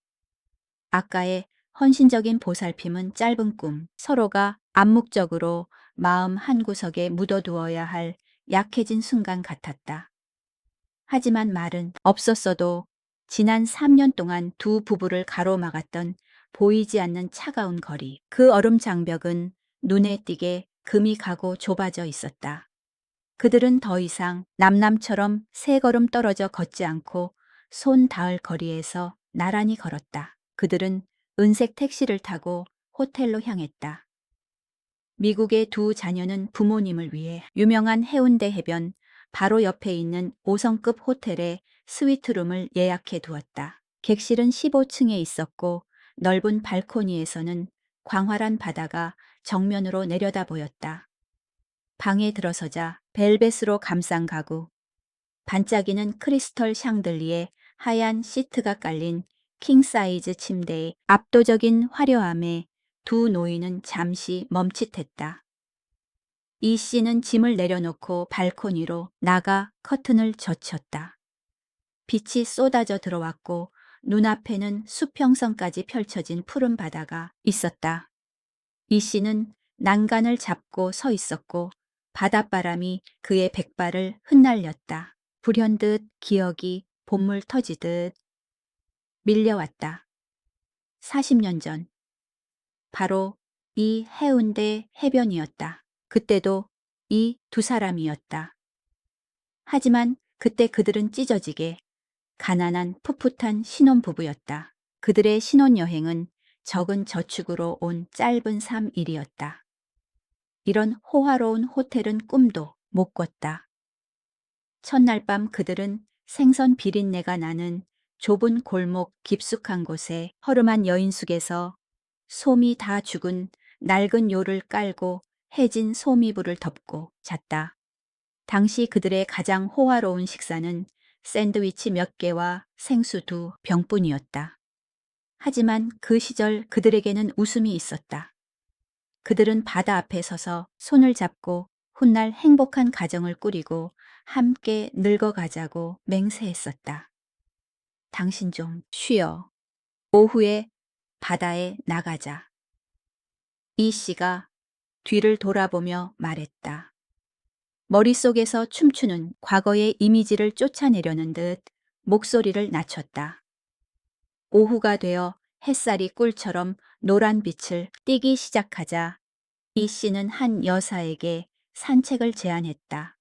아까의 헌신적인 보살핌은 짧은 꿈, 서로가 암묵적으로 마음 한구석에 묻어두어야 할 약해진 순간 같았다. 하지만 말은 없었어도 지난 3년 동안 두 부부를 가로막았던 보이지 않는 차가운 거리, 그 얼음 장벽은 눈에 띄게 금이 가고 좁아져 있었다. 그들은 더 이상 남남처럼 세 걸음 떨어져 걷지 않고 손 닿을 거리에서 나란히 걸었다. 그들은 은색 택시를 타고 호텔로 향했다. 미국의 두 자녀는 부모님을 위해 유명한 해운대 해변 바로 옆에 있는 5성급 호텔에 스위트룸을 예약해 두었다. 객실은 15층에 있었고 넓은 발코니에서는 광활한 바다가 정면으로 내려다 보였다. 방에 들어서자 벨벳으로 감싼 가구, 반짝이는 크리스털 샹들리에 하얀 시트가 깔린 킹사이즈 침대의 압도적인 화려함에 두 노인은 잠시 멈칫했다. 이 씨는 짐을 내려놓고 발코니로 나가 커튼을 젖혔다. 빛이 쏟아져 들어왔고 눈앞에는 수평선까지 펼쳐진 푸른 바다가 있었다. 이 씨는 난간을 잡고 서 있었고 바닷바람이 그의 백발을 흩날렸다. 불현듯 기억이 봇물 터지듯 밀려왔다. 40년 전 바로 이 해운대 해변이었다. 그때도 이 두 사람이었다. 하지만 그때 그들은 찢어지게 가난한 풋풋한 신혼부부였다. 그들의 신혼여행은 적은 저축으로 온 짧은 3일이었다. 이런 호화로운 호텔은 꿈도 못 꿨다. 첫날 밤 그들은 생선 비린내가 나는 좁은 골목 깊숙한 곳에 허름한 여인숙에서 솜이 다 죽은 낡은 요를 깔고 해진 솜이불을 덮고 잤다. 당시 그들의 가장 호화로운 식사는 샌드위치 몇 개와 생수 2병뿐이었다. 하지만 그 시절 그들에게는 웃음이 있었다. 그들은 바다 앞에 서서 손을 잡고 훗날 행복한 가정을 꾸리고 함께 늙어가자고 맹세했었다. 당신 좀 쉬어. 오후에 바다에 나가자. 이 씨가 뒤를 돌아보며 말했다. 머릿속에서 춤추는 과거의 이미지를 쫓아내려는 듯 목소리를 낮췄다. 오후가 되어 햇살이 꿀처럼 노란 빛을 띠기 시작하자 이 씨는 한 여사에게 산책을 제안했다.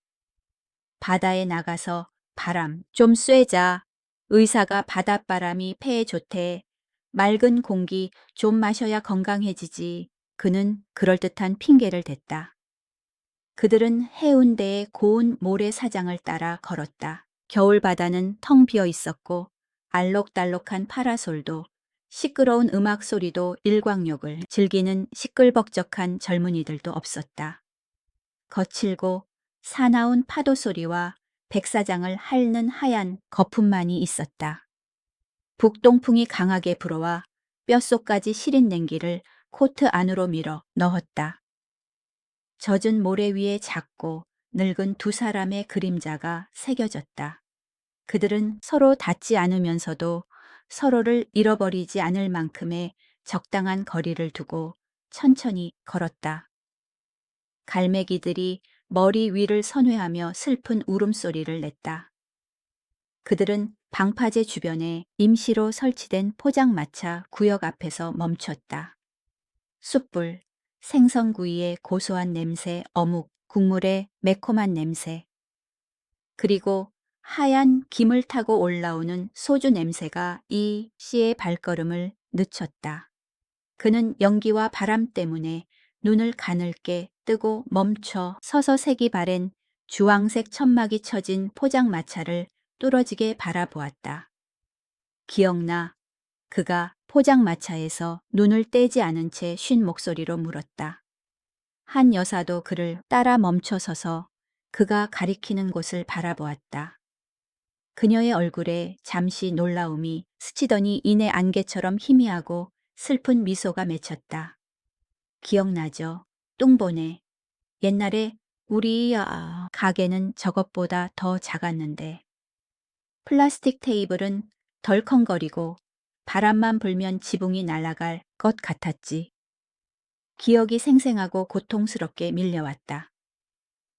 바다에 나가서 바람 좀 쐬자. 의사가 바닷바람이 폐에 좋대. 맑은 공기 좀 마셔야 건강해지지. 그는 그럴듯한 핑계를 댔다. 그들은 해운대의 고운 모래사장을 따라 걸었다. 겨울 바다는 텅 비어 있었고 알록달록한 파라솔도 시끄러운 음악 소리도 일광욕을 즐기는 시끌벅적한 젊은이들도 없었다. 거칠고 사나운 파도 소리와 백사장을 핥는 하얀 거품만이 있었다. 북동풍이 강하게 불어와 뼛속까지 시린 냉기를 코트 안으로 밀어 넣었다. 젖은 모래 위에 작고 늙은 두 사람의 그림자가 새겨졌다. 그들은 서로 닿지 않으면서도 서로를 잃어버리지 않을 만큼의 적당한 거리를 두고 천천히 걸었다. 갈매기들이 머리 위를 선회하며 슬픈 울음소리를 냈다. 그들은 방파제 주변에 임시로 설치된 포장마차 구역 앞에서 멈췄다. 숯불, 생선구이의 고소한 냄새, 어묵, 국물의 매콤한 냄새, 그리고 하얀 김을 타고 올라오는 소주 냄새가 이 씨의 발걸음을 늦췄다. 그는 연기와 바람 때문에 눈을 가늘게 뜨고 멈춰 서서 색이 바랜 주황색 천막이 쳐진 포장마차를 뚫어지게 바라보았다. 기억나. 그가 포장마차에서 눈을 떼지 않은 채 쉰 목소리로 물었다. 한 여사도 그를 따라 멈춰 서서 그가 가리키는 곳을 바라보았다. 그녀의 얼굴에 잠시 놀라움이 스치더니 이내 안개처럼 희미하고 슬픈 미소가 맺혔다. 기억나죠? 뚱보네. 옛날에 우리 가게는 저것보다 더 작았는데. 플라스틱 테이블은 덜컹거리고 바람만 불면 지붕이 날아갈 것 같았지. 기억이 생생하고 고통스럽게 밀려왔다.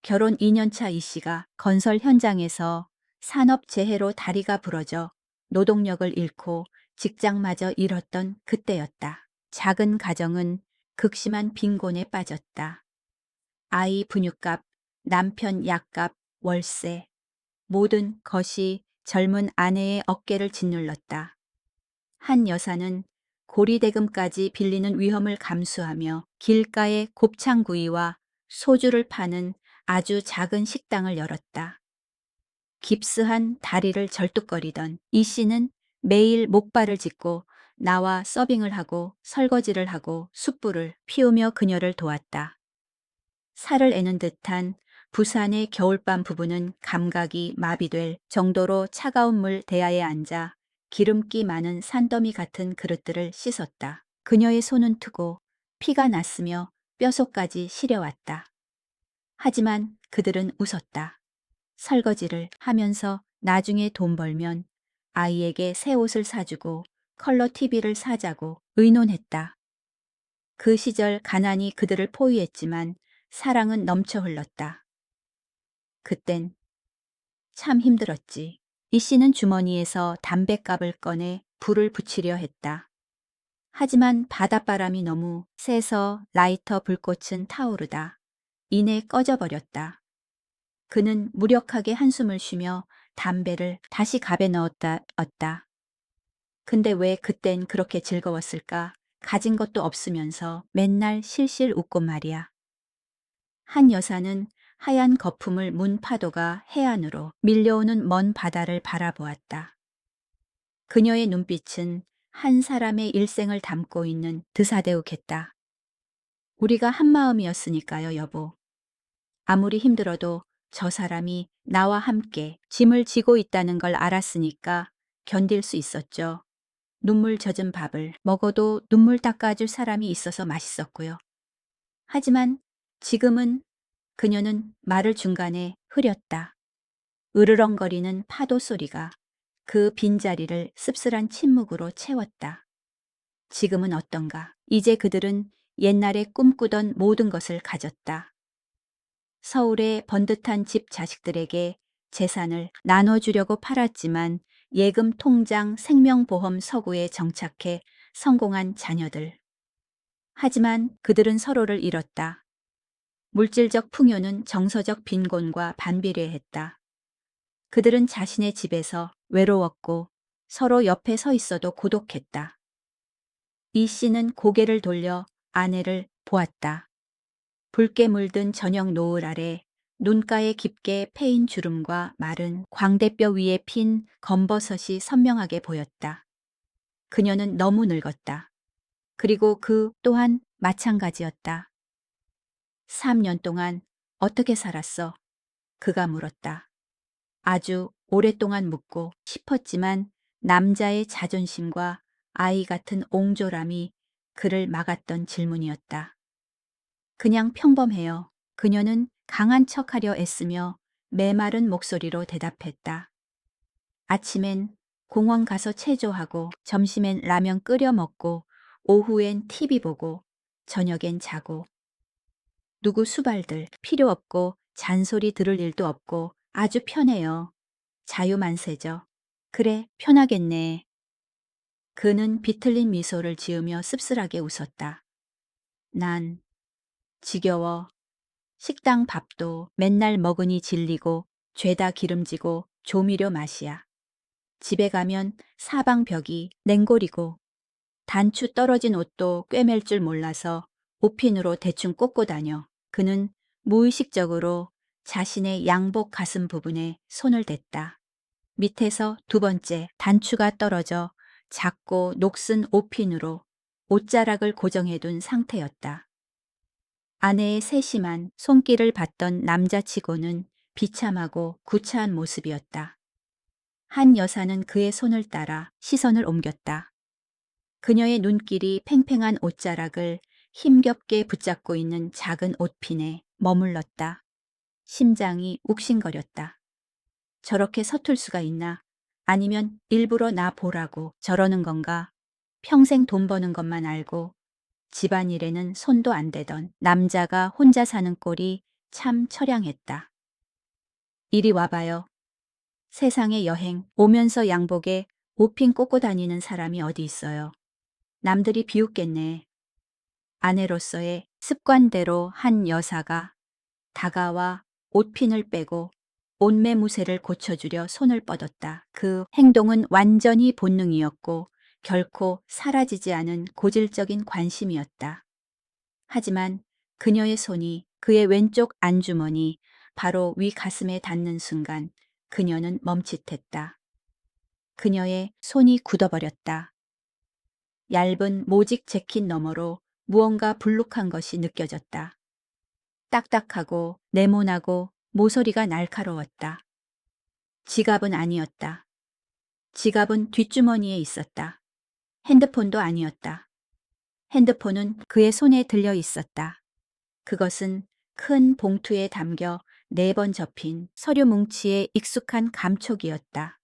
결혼 2년차 이 씨가 건설 현장에서 산업재해로 다리가 부러져 노동력을 잃고 직장마저 잃었던 그때였다. 작은 가정은 극심한 빈곤에 빠졌다. 아이 분유값, 남편 약값, 월세, 모든 것이 젊은 아내의 어깨를 짓눌렀다. 한 여사는 고리대금까지 빌리는 위험을 감수하며 길가에 곱창구이와 소주를 파는 아주 작은 식당을 열었다. 깁스한 다리를 절뚝거리던 이 씨는 매일 목발을 짚고 나와 서빙을 하고 설거지를 하고 숯불을 피우며 그녀를 도왔다. 살을 애는 듯한 부산의 겨울밤 부부는 감각이 마비될 정도로 차가운 물 대야에 앉아 기름기 많은 산더미 같은 그릇들을 씻었다. 그녀의 손은 트고 피가 났으며 뼛속까지 시려왔다. 하지만 그들은 웃었다. 설거지를 하면서 나중에 돈 벌면 아이에게 새 옷을 사주고 컬러 TV를 사자고 의논했다. 그 시절 가난이 그들을 포위했지만 사랑은 넘쳐 흘렀다. 그땐 참 힘들었지. 이 씨는 주머니에서 담뱃갑을 꺼내 불을 붙이려 했다. 하지만 바닷바람이 너무 세서 라이터 불꽃은 타오르다 이내 꺼져버렸다. 그는 무력하게 한숨을 쉬며 담배를 다시 갑에 넣었다. 근데 왜 그땐 그렇게 즐거웠을까? 가진 것도 없으면서 맨날 실실 웃고 말이야. 한 여사는 하얀 거품을 문 파도가 해안으로 밀려오는 먼 바다를 바라보았다. 그녀의 눈빛은 한 사람의 일생을 담고 있는 드사대욱했다. 우리가 한마음이었으니까요, 여보. 아무리 힘들어도 저 사람이 나와 함께 짐을 지고 있다는 걸 알았으니까 견딜 수 있었죠. 눈물 젖은 밥을 먹어도 눈물 닦아줄 사람이 있어서 맛있었고요. 하지만 지금은 그녀는 말을 중간에 흐렸다. 으르렁거리는 파도 소리가 그 빈자리를 씁쓸한 침묵으로 채웠다. 지금은 어떤가? 이제 그들은 옛날에 꿈꾸던 모든 것을 가졌다. 서울의 번듯한 집 자식들에게 재산을 나눠주려고 팔았지만 예금 통장 생명보험 서구에 정착해 성공한 자녀들. 하지만 그들은 서로를 잃었다. 물질적 풍요는 정서적 빈곤과 반비례했다. 그들은 자신의 집에서 외로웠고 서로 옆에 서 있어도 고독했다. 이 씨는 고개를 돌려 아내를 보았다. 붉게 물든 저녁 노을 아래 눈가에 깊게 패인 주름과 마른 광대뼈 위에 핀 검버섯이 선명하게 보였다. 그녀는 너무 늙었다. 그리고 그 또한 마찬가지였다. 3년 동안 어떻게 살았어? 그가 물었다. 아주 오랫동안 묻고 싶었지만 남자의 자존심과 아이 같은 옹졸함이 그를 막았던 질문이었다. 그냥 평범해요. 그녀는 강한 척하려 애쓰며 메마른 목소리로 대답했다. 아침엔 공원 가서 체조하고 점심엔 라면 끓여 먹고 오후엔 TV 보고 저녁엔 자고 누구 수발들 필요 없고 잔소리 들을 일도 없고 아주 편해요. 자유만세죠. 그래, 편하겠네. 그는 비틀린 미소를 지으며 씁쓸하게 웃었다. 난 지겨워. 식당 밥도 맨날 먹으니 질리고 죄다 기름지고 조미료 맛이야. 집에 가면 사방벽이 냉골이고 단추 떨어진 옷도 꿰맬 줄 몰라서 옷핀으로 대충 꽂고 다녀. 그는 무의식적으로 자신의 양복 가슴 부분에 손을 댔다. 밑에서 두 번째 단추가 떨어져 작고 녹슨 옷핀으로 옷자락을 고정해둔 상태였다. 아내의 세심한 손길을 받던 남자치고는 비참하고 구차한 모습이었다. 한 여사는 그의 손을 따라 시선을 옮겼다. 그녀의 눈길이 팽팽한 옷자락을 힘겹게 붙잡고 있는 작은 옷핀에 머물렀다. 심장이 욱신거렸다. 저렇게 서툴 수가 있나? 아니면 일부러 나 보라고 저러는 건가? 평생 돈 버는 것만 알고 집안일에는 손도 안 대던 남자가 혼자 사는 꼴이 참 처량했다. 이리 와봐요. 세상에 여행 오면서 양복에 옷핀 꽂고 다니는 사람이 어디 있어요. 남들이 비웃겠네. 아내로서의 습관대로 한 여사가 다가와 옷핀을 빼고 옷매무새를 고쳐주려 손을 뻗었다. 그 행동은 완전히 본능이었고 결코 사라지지 않은 고질적인 관심이었다. 하지만 그녀의 손이 그의 왼쪽 안주머니 바로 위 가슴에 닿는 순간 그녀는 멈칫했다. 그녀의 손이 굳어버렸다. 얇은 모직 재킷 너머로 무언가 불룩한 것이 느껴졌다. 딱딱하고 네모나고 모서리가 날카로웠다. 지갑은 아니었다. 지갑은 뒷주머니에 있었다. 핸드폰도 아니었다. 핸드폰은 그의 손에 들려 있었다. 그것은 큰 봉투에 담겨 4번 접힌 서류 뭉치의 익숙한 감촉이었다.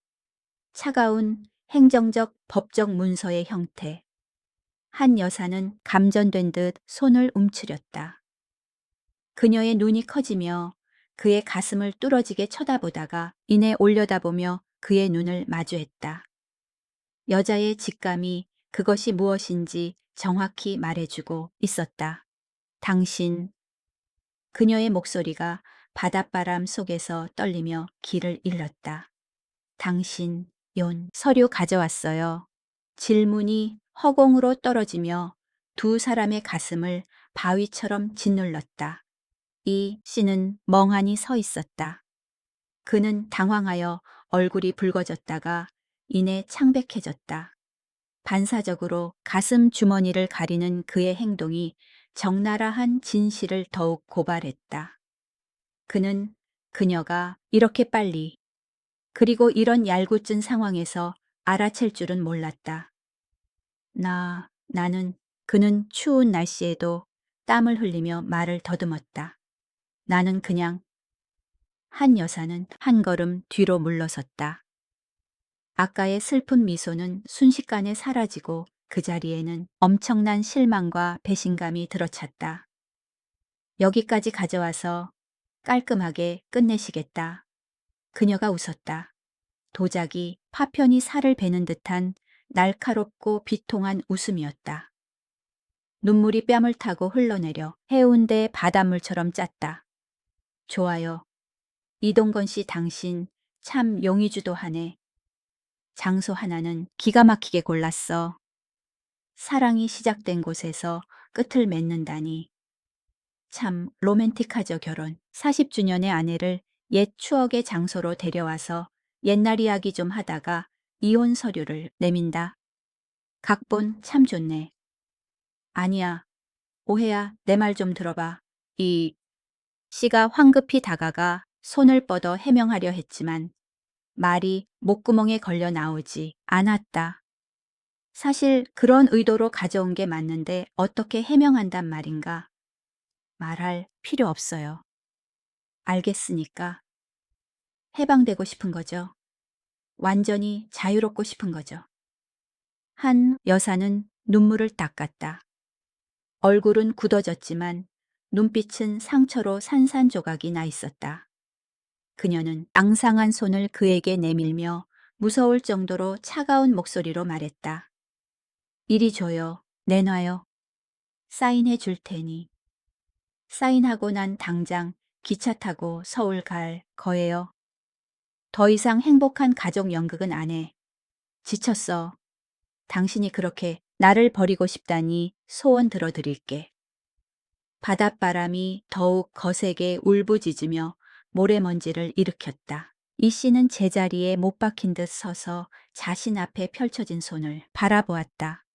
차가운 행정적 법적 문서의 형태. 한 여사는 감전된 듯 손을 움츠렸다. 그녀의 눈이 커지며 그의 가슴을 뚫어지게 쳐다보다가 이내 올려다보며 그의 눈을 마주했다. 여자의 직감이 그것이 무엇인지 정확히 말해주고 있었다. 당신. 그녀의 목소리가 바닷바람 속에서 떨리며 길을 잃었다. 당신, 서류 가져왔어요. 질문이 허공으로 떨어지며 두 사람의 가슴을 바위처럼 짓눌렀다. 이 씨는 멍하니 서 있었다. 그는 당황하여 얼굴이 붉어졌다가 이내 창백해졌다. 반사적으로 가슴 주머니를 가리는 그의 행동이 적나라한 진실을 더욱 고발했다. 그는 그녀가 이렇게 빨리 그리고 이런 얄궂은 상황에서 알아챌 줄은 몰랐다. 나는 그는 추운 날씨에도 땀을 흘리며 말을 더듬었다. 나는 그냥 한 여사는 한 걸음 뒤로 물러섰다. 아까의 슬픈 미소는 순식간에 사라지고 그 자리에는 엄청난 실망과 배신감이 들어찼다. 여기까지 가져와서 깔끔하게 끝내시겠다. 그녀가 웃었다. 도자기 파편이 살을 베는 듯한 날카롭고 비통한 웃음이었다. 눈물이 뺨을 타고 흘러내려 해운대 바닷물처럼 짰다. 좋아요. 이동건 씨 당신 참 용의주도 하네. 장소 하나는 기가 막히게 골랐어. 사랑이 시작된 곳에서 끝을 맺는다니. 참 로맨틱하죠, 결혼. 40주년의 아내를 옛 추억의 장소로 데려와서 옛날 이야기 좀 하다가 이혼 서류를 내민다. 각본 참 좋네. 아니야, 오해야, 내 말 좀 들어봐. 이 씨가 황급히 다가가 손을 뻗어 해명하려 했지만 말이 목구멍에 걸려 나오지 않았다. 사실 그런 의도로 가져온 게 맞는데 어떻게 해명한단 말인가? 말할 필요 없어요. 알겠으니까. 해방되고 싶은 거죠. 완전히 자유롭고 싶은 거죠. 한 여사는 눈물을 닦았다. 얼굴은 굳어졌지만 눈빛은 상처로 산산조각이 나 있었다. 그녀는 앙상한 손을 그에게 내밀며 무서울 정도로 차가운 목소리로 말했다. 이리 줘요. 내놔요. 사인해 줄 테니. 사인하고 난 당장 기차 타고 서울 갈 거예요. 더 이상 행복한 가족 연극은 안 해. 지쳤어. 당신이 그렇게 나를 버리고 싶다니 소원 들어드릴게. 바닷바람이 더욱 거세게 울부짖으며 모래먼지를 일으켰다. 이 씨는 제자리에 못 박힌 듯 서서 자신 앞에 펼쳐진 손을 바라보았다.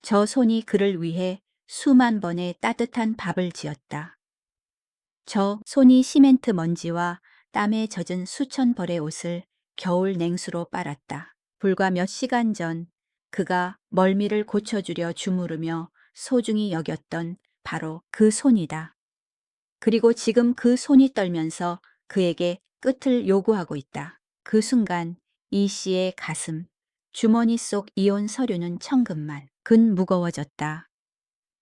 저 손이 그를 위해 수만 번의 따뜻한 밥을 지었다. 저 손이 시멘트 먼지와 땀에 젖은 수천 벌의 옷을 겨울 냉수로 빨았다. 불과 몇 시간 전 그가 멀미를 고쳐주려 주무르며 소중히 여겼던 바로 그 손이다. 그리고 지금 그 손이 떨면서 그에게 끝을 요구하고 있다. 그 순간 이 씨의 가슴, 주머니 속 이혼 서류는 천근만 근 무거워졌다.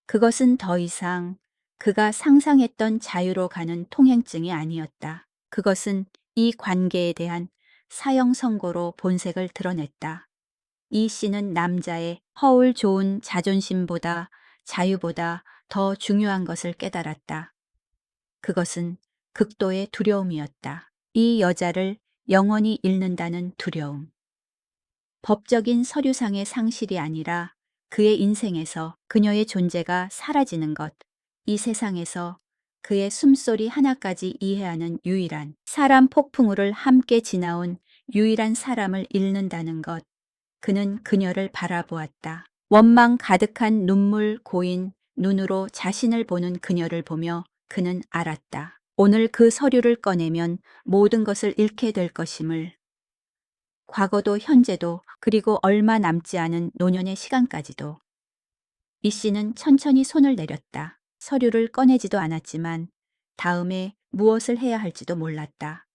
그것은 더 이상 그가 상상했던 자유로 가는 통행증이 아니었다. 그것은 이 관계에 대한 사형 선고로 본색을 드러냈다. 이 씨는 남자의 허울 좋은 자존심보다 자유보다 더 중요한 것을 깨달았다. 그것은 극도의 두려움이었다. 이 여자를 영원히 잃는다는 두려움. 법적인 서류상의 상실이 아니라 그의 인생에서 그녀의 존재가 사라지는 것. 이 세상에서 그의 숨소리 하나까지 이해하는 유일한 사람 폭풍우를 함께 지나온 유일한 사람을 잃는다는 것. 그는 그녀를 바라보았다. 원망 가득한 눈물 고인 눈으로 자신을 보는 그녀를 보며 그는 알았다. 오늘 그 서류를 꺼내면 모든 것을 잃게 될 것임을. 과거도 현재도 그리고 얼마 남지 않은 노년의 시간까지도. 이 씨는 천천히 손을 내렸다. 서류를 꺼내지도 않았지만 다음에 무엇을 해야 할지도 몰랐다.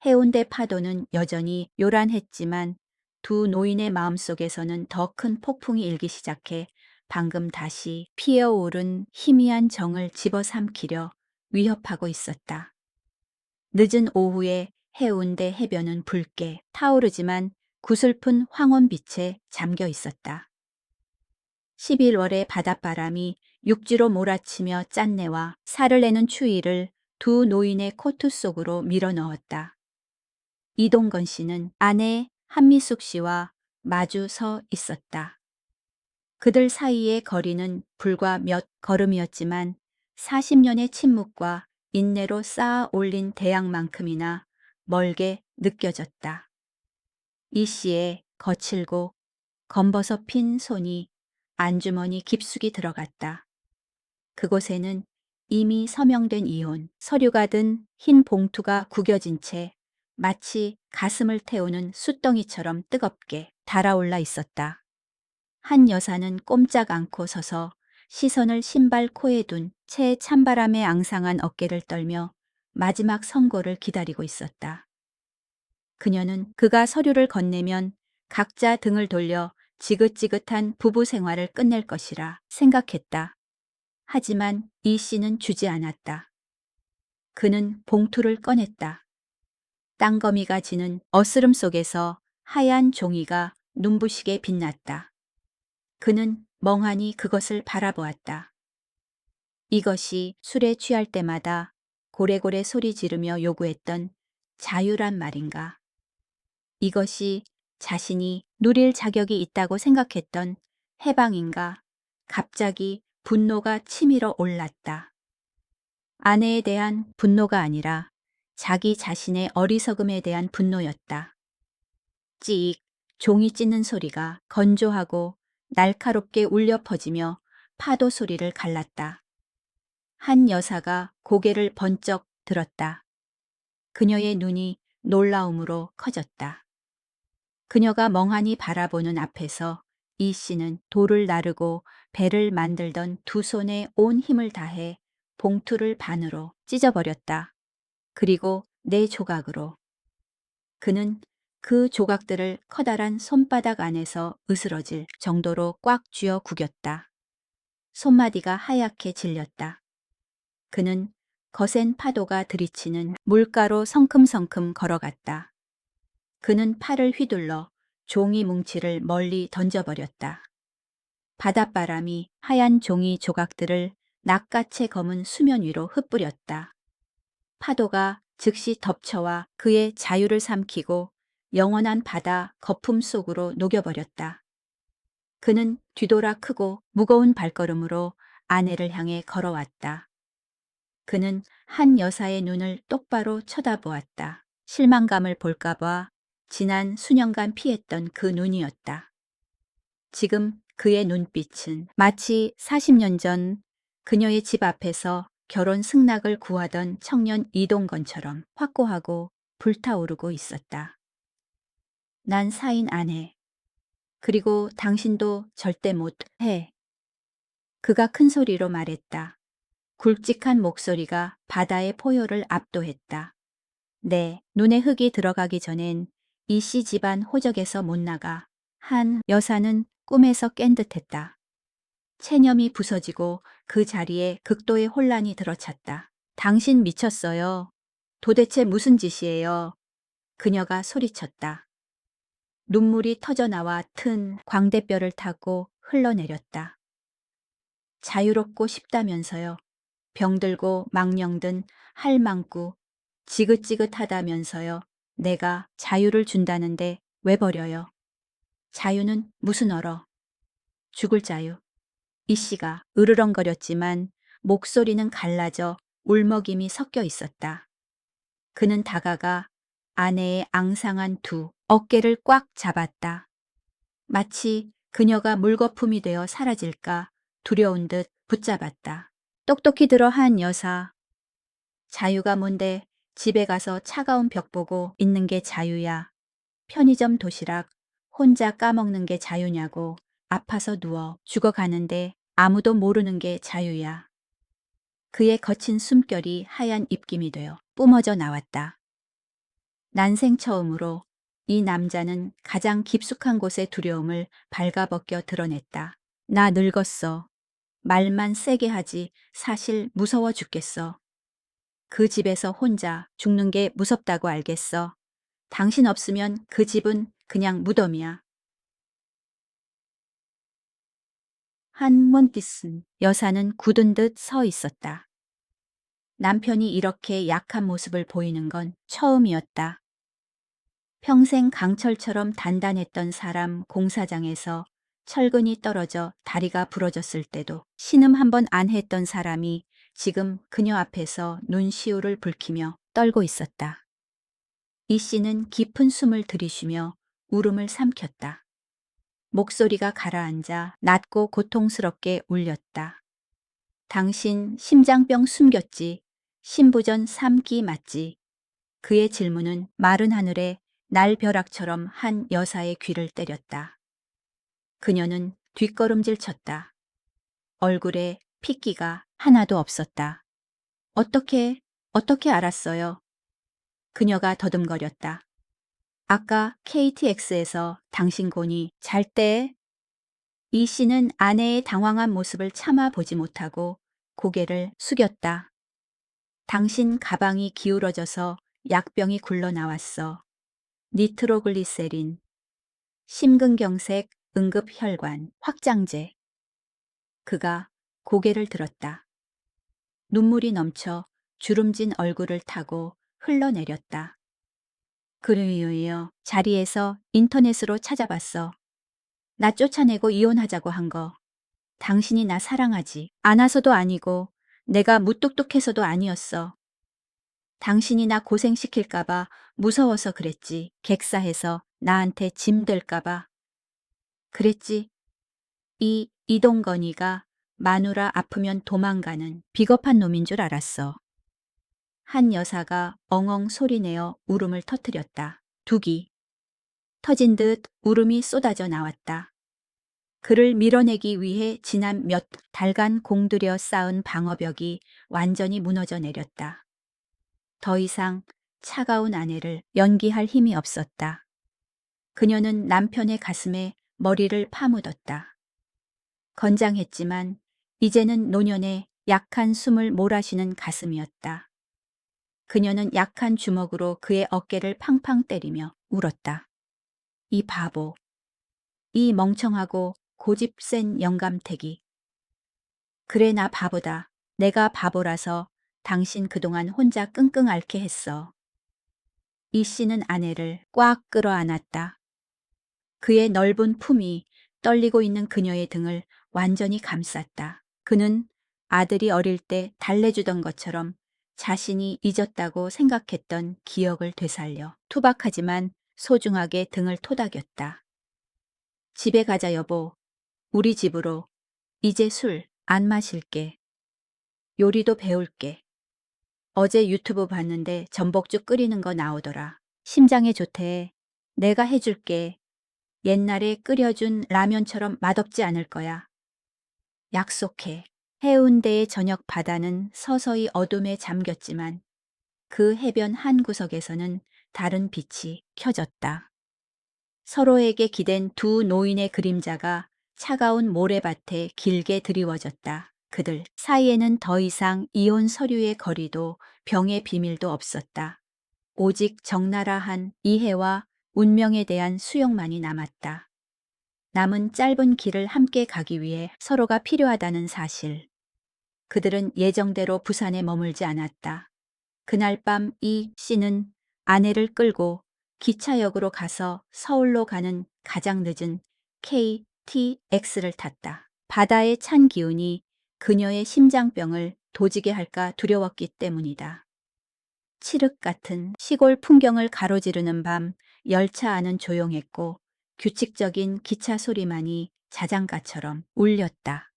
해운대 파도는 여전히 요란했지만 두 노인의 마음속에서는 더 큰 폭풍이 일기 시작해 방금 다시 피어오른 희미한 정을 집어삼키려 위협하고 있었다. 늦은 오후에 해운대 해변은 붉게 타오르지만 구슬픈 황혼빛에 잠겨 있었다. 11월의 바닷바람이 육지로 몰아치며 짠내와 살을 내는 추위를 두 노인의 코트 속으로 밀어넣었다. 이동건 씨는 아내 한미숙 씨와 마주 서 있었다. 그들 사이의 거리는 불과 몇 걸음이었지만 40년의 침묵과 인내로 쌓아 올린 대양만큼이나 멀게 느껴졌다. 이 씨의 거칠고 검버섯 핀 손이 안주머니 깊숙이 들어갔다. 그곳에는 이미 서명된 이혼 서류가 든 흰 봉투가 구겨진 채 마치 가슴을 태우는 숯덩이처럼 뜨겁게 달아올라 있었다. 한 여사는 꼼짝 않고 서서 시선을 신발 코에 둔 채 찬바람에 앙상한 어깨를 떨며 마지막 선고를 기다리고 있었다. 그녀는 그가 서류를 건네면 각자 등을 돌려 지긋지긋한 부부 생활을 끝낼 것이라 생각했다. 하지만 이 씨는 주지 않았다. 그는 봉투를 꺼냈다. 땅거미가 지는 어스름 속에서 하얀 종이가 눈부시게 빛났다. 그는 멍하니 그것을 바라보았다. 이것이 술에 취할 때마다 고래고래 소리 지르며 요구했던 자유란 말인가? 이것이 자신이 누릴 자격이 있다고 생각했던 해방인가? 갑자기 분노가 치밀어 올랐다. 아내에 대한 분노가 아니라 자기 자신의 어리석음에 대한 분노였다. 찍, 종이 찢는 소리가 건조하고 날카롭게 울려 퍼지며 파도 소리를 갈랐다. 한 여사가 고개를 번쩍 들었다. 그녀의 눈이 놀라움으로 커졌다. 그녀가 멍하니 바라보는 앞에서 이 씨는 돌을 나르고 배를 만들던 두 손에 온 힘을 다해 봉투를 반으로 찢어버렸다. 그리고 네 조각으로. 그는 그 조각들을 커다란 손바닥 안에서 으스러질 정도로 꽉 쥐어 구겼다. 손마디가 하얗게 질렸다. 그는 거센 파도가 들이치는 물가로 성큼성큼 걸어갔다. 그는 팔을 휘둘러 종이 뭉치를 멀리 던져버렸다. 바닷바람이 하얀 종이 조각들을 낚같이 검은 수면 위로 흩뿌렸다. 파도가 즉시 덮쳐와 그의 자유를 삼키고 영원한 바다 거품 속으로 녹여버렸다. 그는 뒤돌아 크고 무거운 발걸음으로 아내를 향해 걸어왔다. 그는 한 여사의 눈을 똑바로 쳐다보았다. 실망감을 볼까봐 지난 수년간 피했던 그 눈이었다. 지금 그의 눈빛은 마치 40년 전 그녀의 집 앞에서 결혼 승낙을 구하던 청년 이동건처럼 확고하고 불타오르고 있었다. 난 사인 안 해. 그리고 당신도 절대 못 해. 그가 큰 소리로 말했다. 굵직한 목소리가 바다의 포효를 압도했다. 네, 눈에 흙이 들어가기 전엔 이 씨 집안 호적에서 못 나가. 한 여사는 꿈에서 깬 듯했다. 체념이 부서지고 그 자리에 극도의 혼란이 들어찼다. 당신 미쳤어요. 도대체 무슨 짓이에요? 그녀가 소리쳤다. 눈물이 터져나와 튼 광대뼈를 타고 흘러내렸다. 자유롭고 싶다면서요. 병들고 망령든 할망구 지긋지긋하다면서요. 내가 자유를 준다는데 왜 버려요? 자유는 무슨 얼어? 죽을 자유. 이 씨가 으르렁거렸지만 목소리는 갈라져 울먹임이 섞여 있었다. 그는 다가가 아내의 앙상한 두 어깨를 꽉 잡았다. 마치 그녀가 물거품이 되어 사라질까 두려운 듯 붙잡았다. 똑똑히 들어 한 여사. 자유가 뭔데 집에 가서 차가운 벽 보고 있는 게 자유야. 편의점 도시락 혼자 까먹는 게 자유냐고. 아파서 누워 죽어가는데 아무도 모르는 게 자유야. 그의 거친 숨결이 하얀 입김이 되어 뿜어져 나왔다. 난생 처음으로 이 남자는 가장 깊숙한 곳의 두려움을 발가벗겨 드러냈다. 나 늙었어. 말만 세게 하지 사실 무서워 죽겠어. 그 집에서 혼자 죽는 게 무섭다고 알겠어. 당신 없으면 그 집은 그냥 무덤이야. 한몬티슨 여사는 굳은 듯 서 있었다. 남편이 이렇게 약한 모습을 보이는 건 처음이었다. 평생 강철처럼 단단했던 사람 공사장에서 철근이 떨어져 다리가 부러졌을 때도 신음 한 번 안 했던 사람이 지금 그녀 앞에서 눈시울을 붉히며 떨고 있었다. 이 씨는 깊은 숨을 들이쉬며 울음을 삼켰다. 목소리가 가라앉아 낮고 고통스럽게 울렸다. 당신 심장병 숨겼지. 신부전 3기 맞지. 그의 질문은 마른 하늘에 날벼락처럼 한 여사의 귀를 때렸다. 그녀는 뒷걸음질 쳤다. 얼굴에 핏기가 하나도 없었다. 어떻게 알았어요? 그녀가 더듬거렸다. 아까 KTX에서 당신 곤이 잘 때 이 씨는 아내의 당황한 모습을 참아 보지 못하고 고개를 숙였다. 당신 가방이 기울어져서 약병이 굴러 나왔어. 니트로글리세린. 심근경색, 응급혈관, 확장제. 그가 고개를 들었다. 눈물이 넘쳐 주름진 얼굴을 타고 흘러내렸다. 그래요. 자리에서 인터넷으로 찾아봤어. 나 쫓아내고 이혼하자고 한 거. 당신이 나 사랑하지 않아서도 아니고 내가 무뚝뚝해서도 아니었어. 당신이 나 고생시킬까봐 무서워서 그랬지. 객사해서 나한테 짐 될까봐. 그랬지. 이 이동건이가 마누라 아프면 도망가는 비겁한 놈인 줄 알았어. 한 여사가 엉엉 소리내어 울음을 터뜨렸다. 둑이 터진 듯 울음이 쏟아져 나왔다. 그를 밀어내기 위해 지난 몇 달간 공들여 쌓은 방어벽이 완전히 무너져 내렸다. 더 이상 차가운 아내를 연기할 힘이 없었다. 그녀는 남편의 가슴에 머리를 파묻었다. 건장했지만 이제는 노년의 약한 숨을 몰아쉬는 가슴이었다. 그녀는 약한 주먹으로 그의 어깨를 팡팡 때리며 울었다. 이 바보, 이 멍청하고 고집 센 영감태기. 그래 나 바보다. 내가 바보라서 당신 그동안 혼자 끙끙 앓게 했어. 이 씨는 아내를 꽉 끌어안았다. 그의 넓은 품이 떨리고 있는 그녀의 등을 완전히 감쌌다. 그는 아들이 어릴 때 달래주던 것처럼 자신이 잊었다고 생각했던 기억을 되살려 투박하지만 소중하게 등을 토닥였다. 집에 가자 여보. 우리 집으로. 이제 술 안 마실게. 요리도 배울게. 어제 유튜브 봤는데 전복죽 끓이는 거 나오더라. 심장에 좋대. 내가 해줄게. 옛날에 끓여준 라면처럼 맛없지 않을 거야. 약속해. 해운대의 저녁 바다는 서서히 어둠에 잠겼지만 그 해변 한 구석에서는 다른 빛이 켜졌다. 서로에게 기댄 두 노인의 그림자가 차가운 모래밭에 길게 드리워졌다. 그들 사이에는 더 이상 이혼 서류의 거리도 병의 비밀도 없었다. 오직 적나라한 이해와 운명에 대한 수용만이 남았다. 남은 짧은 길을 함께 가기 위해 서로가 필요하다는 사실. 그들은 예정대로 부산에 머물지 않았다. 그날 밤 이 씨는 아내를 끌고 기차역으로 가서 서울로 가는 가장 늦은 KTX를 탔다. 바다의 찬 기운이 그녀의 심장병을 도지게 할까 두려웠기 때문이다. 칠흑 같은 시골 풍경을 가로지르는 밤 열차 안은 조용했고 규칙적인 기차 소리만이 자장가처럼 울렸다.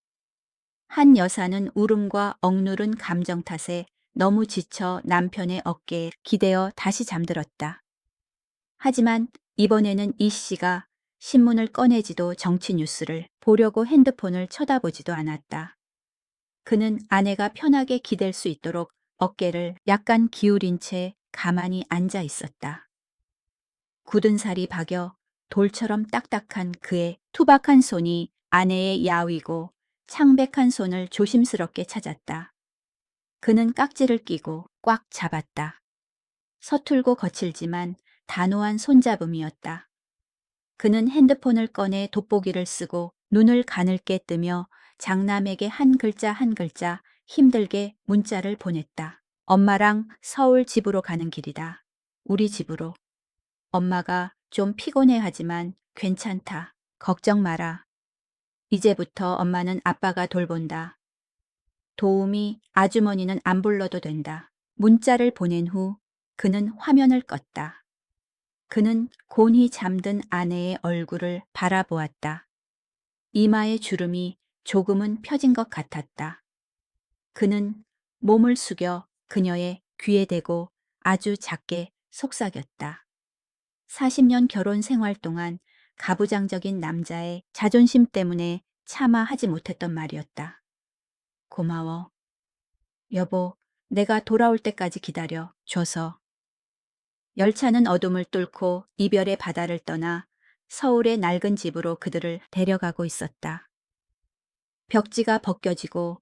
한 여사는 울음과 억누른 감정 탓에 너무 지쳐 남편의 어깨에 기대어 다시 잠들었다. 하지만 이번에는 이 씨가 신문을 꺼내지도 정치 뉴스를 보려고 핸드폰을 쳐다보지도 않았다. 그는 아내가 편하게 기댈 수 있도록 어깨를 약간 기울인 채 가만히 앉아 있었다. 굳은 살이 박여 돌처럼 딱딱한 그의 투박한 손이 아내의 야위고 창백한 손을 조심스럽게 찾았다. 그는 깍지를 끼고 꽉 잡았다. 서툴고 거칠지만 단호한 손잡음이었다. 그는 핸드폰을 꺼내 돋보기를 쓰고 눈을 가늘게 뜨며 장남에게 한 글자 한 글자 힘들게 문자를 보냈다. 엄마랑 서울 집으로 가는 길이다. 우리 집으로. 엄마가 좀 피곤해하지만 괜찮다. 걱정 마라. 이제부터 엄마는 아빠가 돌본다. 도우미 아주머니는 안 불러도 된다. 문자를 보낸 후 그는 화면을 껐다. 그는 곤히 잠든 아내의 얼굴을 바라보았다. 이마의 주름이 조금은 펴진 것 같았다. 그는 몸을 숙여 그녀의 귀에 대고 아주 작게 속삭였다. 40년 결혼 생활 동안 가부장적인 남자의 자존심 때문에 차마 하지 못했던 말이었다. 고마워. 여보, 내가 돌아올 때까지 기다려 줘서. 열차는 어둠을 뚫고 이별의 바다를 떠나 서울의 낡은 집으로 그들을 데려가고 있었다. 벽지가 벗겨지고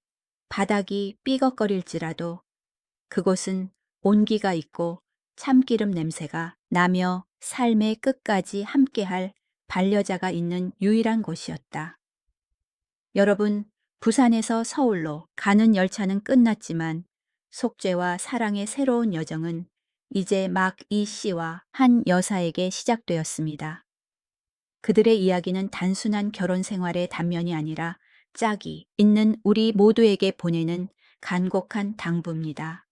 바닥이 삐걱거릴지라도 그곳은 온기가 있고 참기름 냄새가 나며 삶의 끝까지 함께할 반려자가 있는 유일한 곳이었다. 여러분, 부산에서 서울로 가는 열차는 끝났지만 속죄와 사랑의 새로운 여정은 이제 막 이 씨와 한 여사에게 시작되었습니다. 그들의 이야기는 단순한 결혼 생활의 단면이 아니라 짝이 있는 우리 모두에게 보내는 간곡한 당부입니다.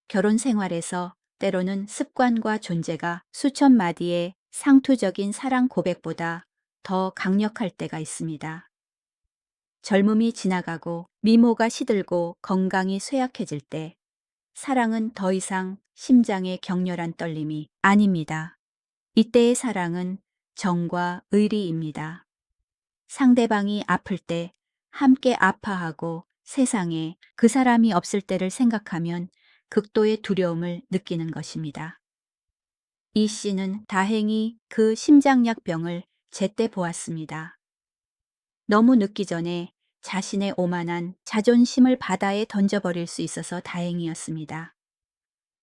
결혼 생활에서 때로는 습관과 존재가 수천 마디의 상투적인 사랑 고백보다 더 강력할 때가 있습니다. 젊음이 지나가고 미모가 시들고 건강이 쇠약해질 때 사랑은 더 이상 심장의 격렬한 떨림이 아닙니다. 이때의 사랑은 정과 의리입니다. 상대방이 아플 때 함께 아파하고 세상에 그 사람이 없을 때를 생각하면 극도의 두려움을 느끼는 것입니다. 이 씨는 다행히 그 심장약병을 제때 보았습니다. 너무 늦기 전에 자신의 오만한 자존심을 바다에 던져버릴 수 있어서 다행이었습니다.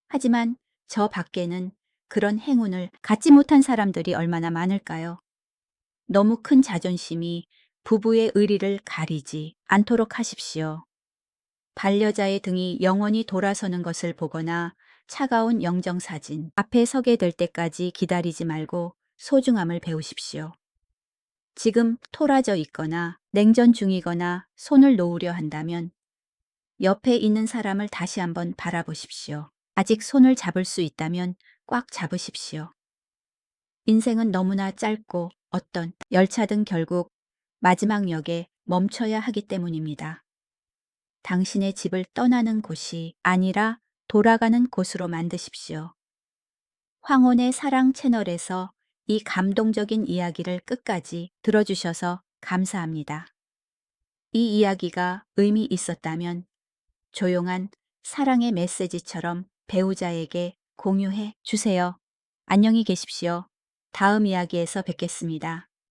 하지만 저 밖에는 그런 행운을 갖지 못한 사람들이 얼마나 많을까요? 너무 큰 자존심이 부부의 의리를 가리지 않도록 하십시오. 반려자의 등이 영원히 돌아서는 것을 보거나 차가운 영정사진 앞에 서게 될 때까지 기다리지 말고 소중함을 배우십시오. 지금 토라져 있거나 냉전 중이거나 손을 놓으려 한다면 옆에 있는 사람을 다시 한번 바라보십시오. 아직 손을 잡을 수 있다면 꽉 잡으십시오. 인생은 너무나 짧고 어떤 열차든 결국 마지막 역에 멈춰야 하기 때문입니다. 당신의 집을 떠나는 곳이 아니라 돌아가는 곳으로 만드십시오. 황혼의 사랑 채널에서 이 감동적인 이야기를 끝까지 들어주셔서 감사합니다. 이 이야기가 의미 있었다면 조용한 사랑의 메시지처럼 배우자에게 공유해 주세요. 안녕히 계십시오. 다음 이야기에서 뵙겠습니다.